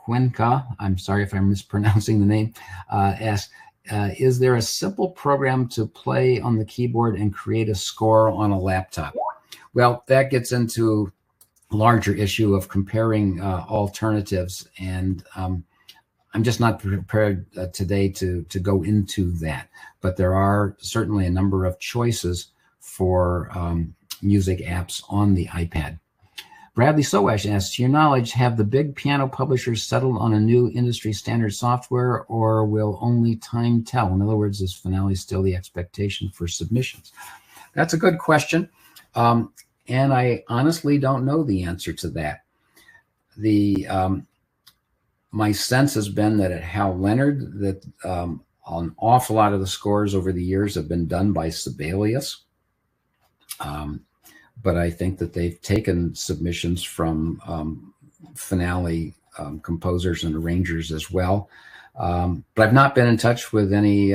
Cuenca, I'm sorry if I'm mispronouncing the name, asks, is there a simple program to play on the keyboard and create a score on a laptop? Well, that gets into larger issue of comparing alternatives, and I'm just not prepared today to go into that. But there are certainly a number of choices for music apps on the iPad. Bradley Sowash asks, to your knowledge, have the big piano publishers settled on a new industry standard software, or will only time tell? In other words, is Finale still the expectation for submissions? That's a good question. And I honestly don't know the answer to that. My sense has been that at Hal Leonard, that an awful lot of the scores over the years have been done by Sibelius. But I think that they've taken submissions from Finale composers and arrangers as well. But I've not been in touch with any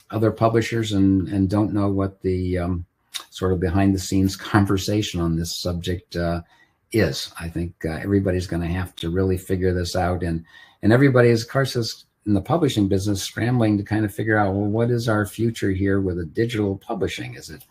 other publishers, and don't know what the sort of behind the scenes conversation on this subject is. I think everybody's going to have to really figure this out, and everybody, of course, is in the publishing business scrambling to kind of figure out, well, what is our future here with a digital publishing? Is it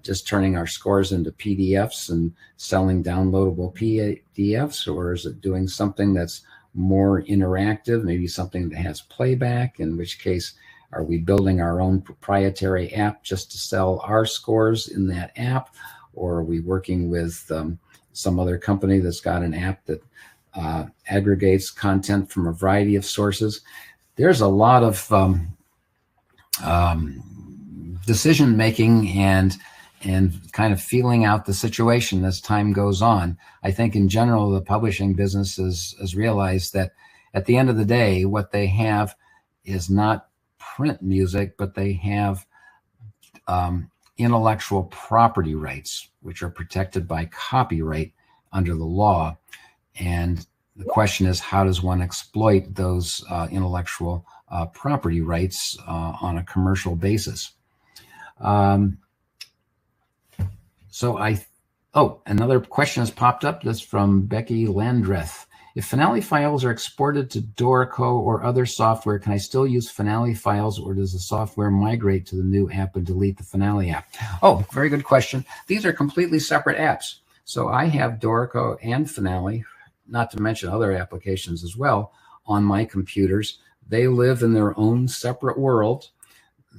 just turning our scores into PDFs and selling downloadable PDFs, or is it doing something that's more interactive, maybe something that has playback, in which case are we building our own proprietary app just to sell our scores in that app, or are we working with some other company that's got an app that aggregates content from a variety of sources? There's a lot of decision making and kind of feeling out the situation as time goes on. I think in general, the publishing business has realized that at the end of the day, what they have is not print music, but they have intellectual property rights, which are protected by copyright under the law. And the question is, how does one exploit those intellectual property rights on a commercial basis? Another question has popped up. That's from Becky Landreth. If Finale files are exported to Dorico or other software, can I still use Finale files, or does the software migrate to the new app and delete the Finale app? Oh, very good question. These are completely separate apps. So I have Dorico and Finale, not to mention other applications as well, on my computers. They live in their own separate world.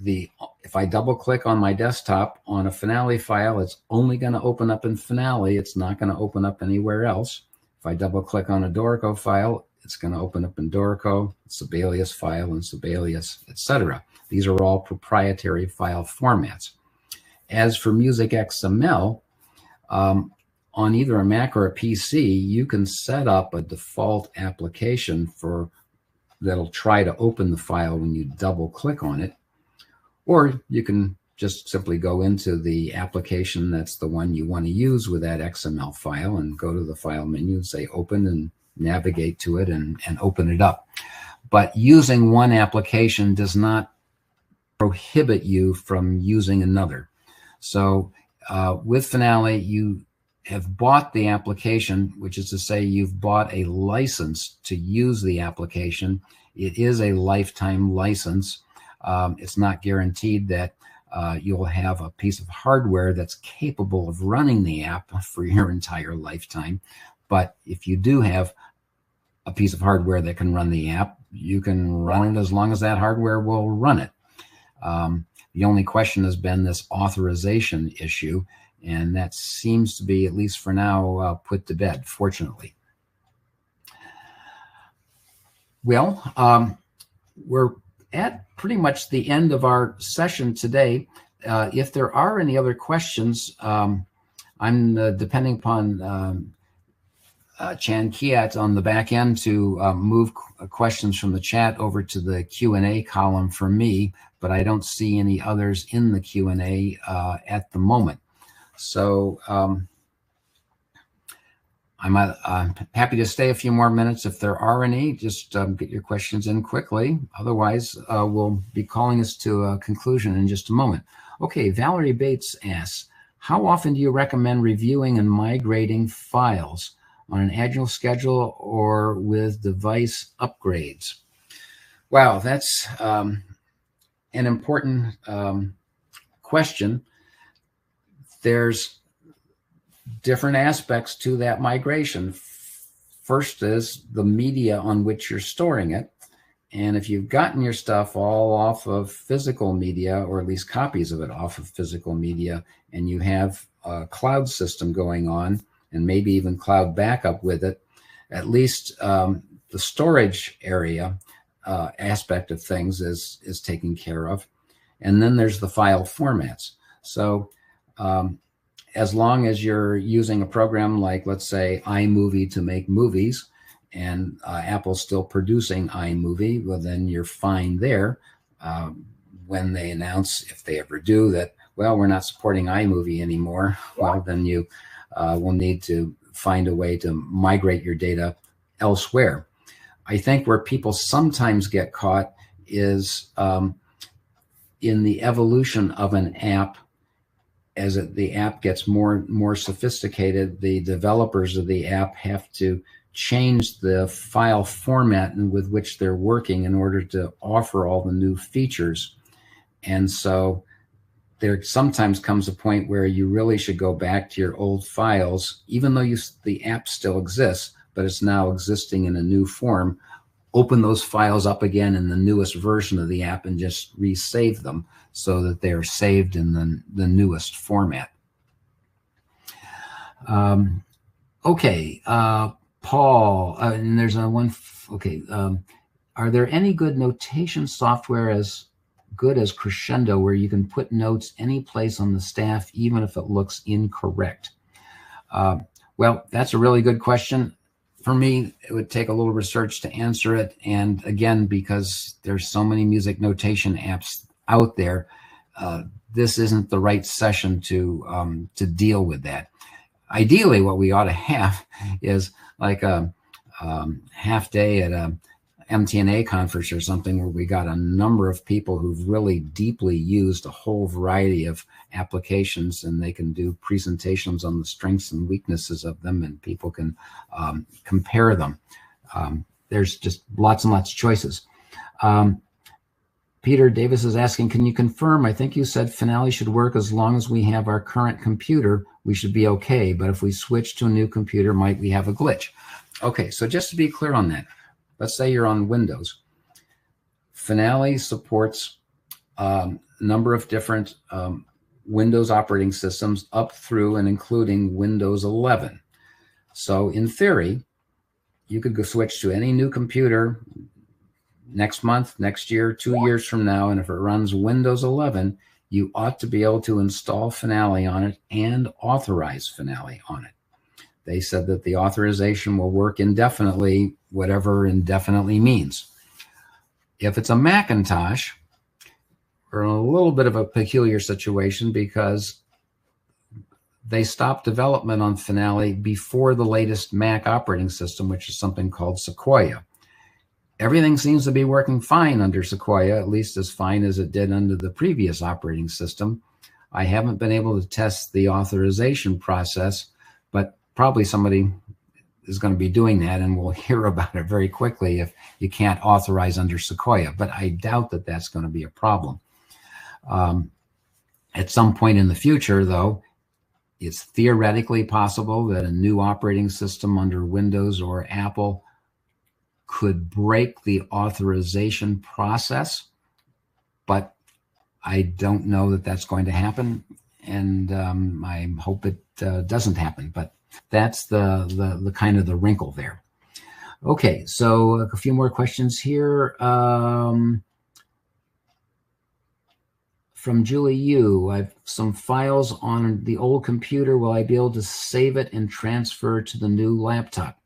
If I double click on my desktop on a Finale file, it's only going to open up in Finale. It's not going to open up anywhere else. If I double click on a Dorico file, it's going to open up in Dorico, Sibelius file, and Sibelius, etc. These are all proprietary file formats. As for Music XML, on either a Mac or a PC, you can set up a default application that'll try to open the file when you double click on it. Or you can just simply go into the application that's the one you want to use with that XML file and go to the file menu and say open and navigate to it and open it up. But using one application does not prohibit you from using another. So with Finale, you have bought the application, which is to say you've bought a license to use the application. It is a lifetime license. It's not guaranteed that you'll have a piece of hardware that's capable of running the app for your entire lifetime. But if you do have a piece of hardware that can run the app, you can run it as long as that hardware will run it. The only question has been this authorization issue, and that seems to be, at least for now, put to bed, fortunately. Well, we're at pretty much the end of our session today. If there are any other questions, I'm depending upon Chan Kiat on the back end to move questions from the chat over to the Q&A column for me, but I don't see any others in the Q&A at the moment. So I'm happy to stay a few more minutes. If there are any, just get your questions in quickly. Otherwise, we'll be calling us to a conclusion in just a moment. Okay, Valerie Bates asks, how often do you recommend reviewing and migrating files on an annual schedule or with device upgrades? Wow, that's an important question. There's different aspects to that migration. First is the media on which you're storing it. And if you've gotten your stuff all off of physical media, or at least copies of it off of physical media, and you have a cloud system going on, and maybe even cloud backup with it, at least the storage area aspect of things is taken care of. And then there's the file formats. So as long as you're using a program like, let's say, iMovie to make movies, and Apple's still producing iMovie, well, then you're fine there. When they announce, if they ever do, that, well, we're not supporting iMovie anymore, well, then you will need to find a way to migrate your data elsewhere. I think where people sometimes get caught is in the evolution of an app. As the app gets more sophisticated, the developers of the app have to change the file format with which they're working in order to offer all the new features. And so there sometimes comes a point where you really should go back to your old files, even though the app still exists, but it's now existing in a new form. Open those files up again in the newest version of the app and just resave them so that they are saved in the newest format. Okay, Paul, and there's one, okay. Are there any good notation software as good as Crescendo where you can put notes any place on the staff, even if it looks incorrect? Well, that's a really good question. For me, it would take a little research to answer it. And again, because there's so many music notation apps out there, this isn't the right session to deal with that. Ideally, what we ought to have is like a half day at MTNA conference or something where we got a number of people who've really deeply used a whole variety of applications, and they can do presentations on the strengths and weaknesses of them, and people can compare them. There's just lots and lots of choices. Peter Davis is asking, can you confirm? I think you said Finale should work as long as we have our current computer. We should be okay. But if we switch to a new computer, might we have a glitch? Okay, so just to be clear on that, let's say you're on Windows. Finale supports a number of different Windows operating systems up through and including Windows 11. So in theory, you could go switch to any new computer next month, next year, 2 years from now, and if it runs Windows 11, you ought to be able to install Finale on it and authorize Finale on it. They said that the authorization will work indefinitely, whatever indefinitely means. If it's a Macintosh, we're in a little bit of a peculiar situation because they stopped development on Finale before the latest Mac operating system, which is something called Sequoia. Everything seems to be working fine under Sequoia, at least as fine as it did under the previous operating system. I haven't been able to test the authorization process, but probably somebody is going to be doing that, and we'll hear about it very quickly if you can't authorize under Sequoia. But I doubt that that's going to be a problem. At some point in the future, though, it's theoretically possible that a new operating system under Windows or Apple could break the authorization process, but I don't know that that's going to happen, and I hope it doesn't happen. But that's the kind of the wrinkle there. Okay, so a few more questions here. From Julie Yu, I have some files on the old computer. Will I be able to save it and transfer to the new laptop?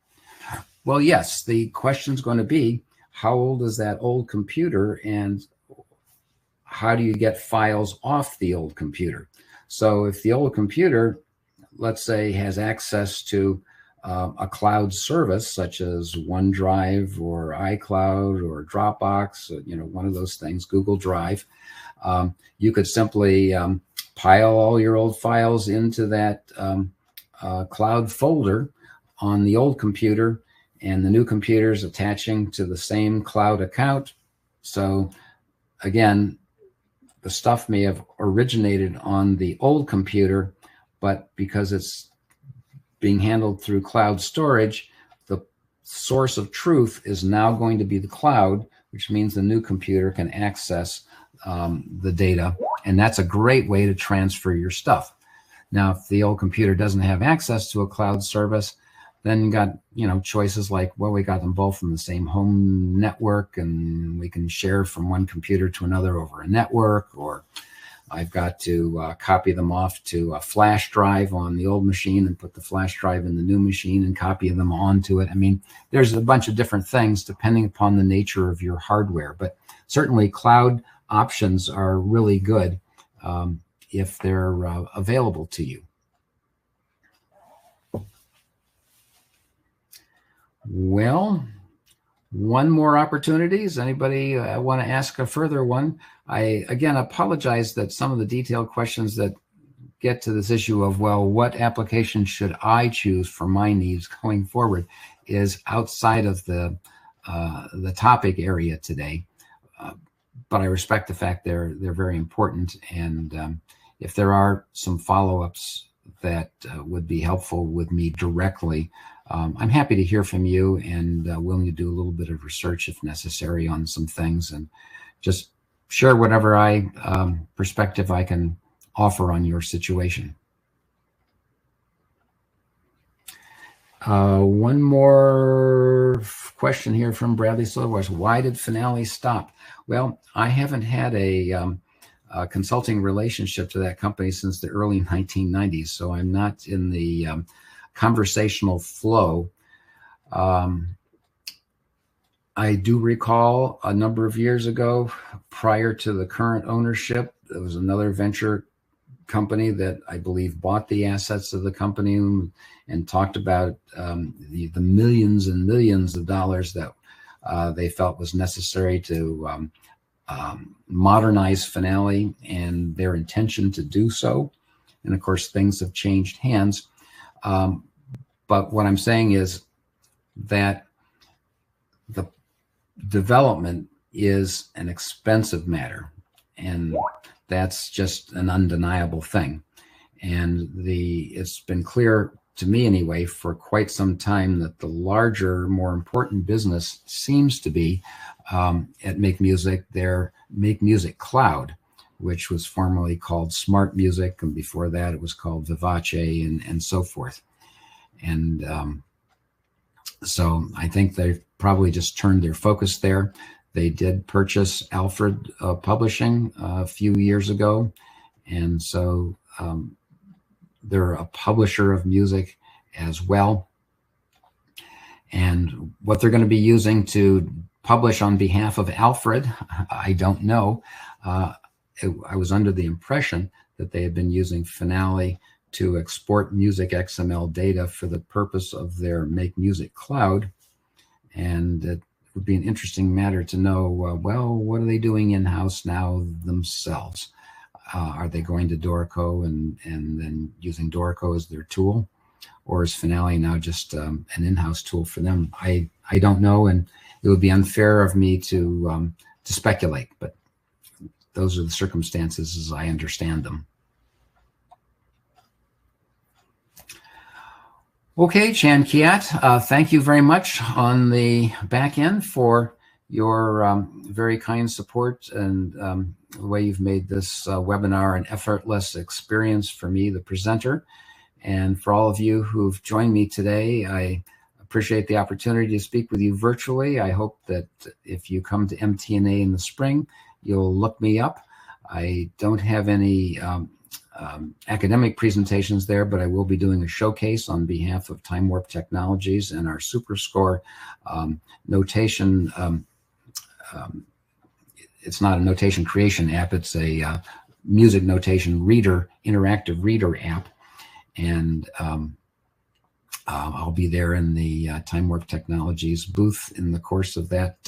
Well, yes, the question's going to be, how old is that old computer, and how do you get files off the old computer? So if the old computer, let's say, has access to a cloud service such as OneDrive or iCloud or Dropbox, one of those things, Google Drive, you could simply pile all your old files into that cloud folder on the old computer, and the new computer is attaching to the same cloud account. So again, the stuff may have originated on the old computer, but because it's being handled through cloud storage, the source of truth is now going to be the cloud, which means the new computer can access the data. And that's a great way to transfer your stuff. Now, if the old computer doesn't have access to a cloud service, then you got, choices like, well, we got them both from the same home network and we can share from one computer to another over a network, or I've got to copy them off to a flash drive on the old machine and put the flash drive in the new machine and copy them onto it. I mean, there's a bunch of different things depending upon the nature of your hardware, but certainly cloud options are really good if they're available to you. Well, one more opportunity. Does anybody want to ask a further one? I, again, apologize that some of the detailed questions that get to this issue of, well, what application should I choose for my needs going forward is outside of the topic area today. But I respect the fact they're very important. And if there are some follow-ups that would be helpful with me directly, I'm happy to hear from you and willing to do a little bit of research if necessary on some things, and just share whatever perspective I can offer on your situation. One more question here from Bradley Silverwatch. Why did Finale stop? Well, I haven't had a consulting relationship to that company since the early 1990s, so I'm not in the conversational flow. I do recall a number of years ago, prior to the current ownership, there was another venture company that I believe bought the assets of the company and talked about the millions and millions of dollars that they felt was necessary to modernize Finale, and their intention to do so. And of course, things have changed hands. But what I'm saying is that the development is an expensive matter, and that's just an undeniable thing. And it's been clear to me anyway for quite some time that the larger, more important business seems to be at Make Music, their Make Music Cloud, which was formerly called Smart Music, and before that it was called Vivace, and so forth. And so I think they've probably just turned their focus there. They did purchase Alfred Publishing a few years ago, and so they're a publisher of music as well. And what they're going to be using to publish on behalf of Alfred, I don't know. I was under the impression that they had been using Finale to export music XML data for the purpose of their Make Music Cloud. And it would be an interesting matter to know, well, what are they doing in-house now themselves? Are they going to Dorico and then using Dorico as their tool? Or is Finale now just an in-house tool for them? I don't know, and it would be unfair of me to speculate, but those are the circumstances as I understand them. Okay, Chan Kiat, thank you very much on the back end for your very kind support and the way you've made this webinar an effortless experience for me, the presenter. And for all of you who've joined me today, I appreciate the opportunity to speak with you virtually. I hope that if you come to MTNA in the spring, you'll look me up. I don't have any academic presentations there, but I will be doing a showcase on behalf of Time Warp Technologies and our SuperScore notation. It's not a notation creation app, it's a music notation reader, interactive reader app. And I'll be there in the Time Warp Technologies booth in the course of that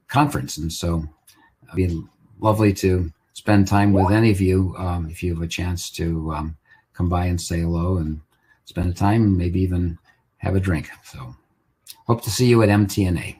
conference. And so it'd be lovely to spend time with any of you if you have a chance to come by and say hello and spend time, maybe even have a drink. So hope to see you at MTNA.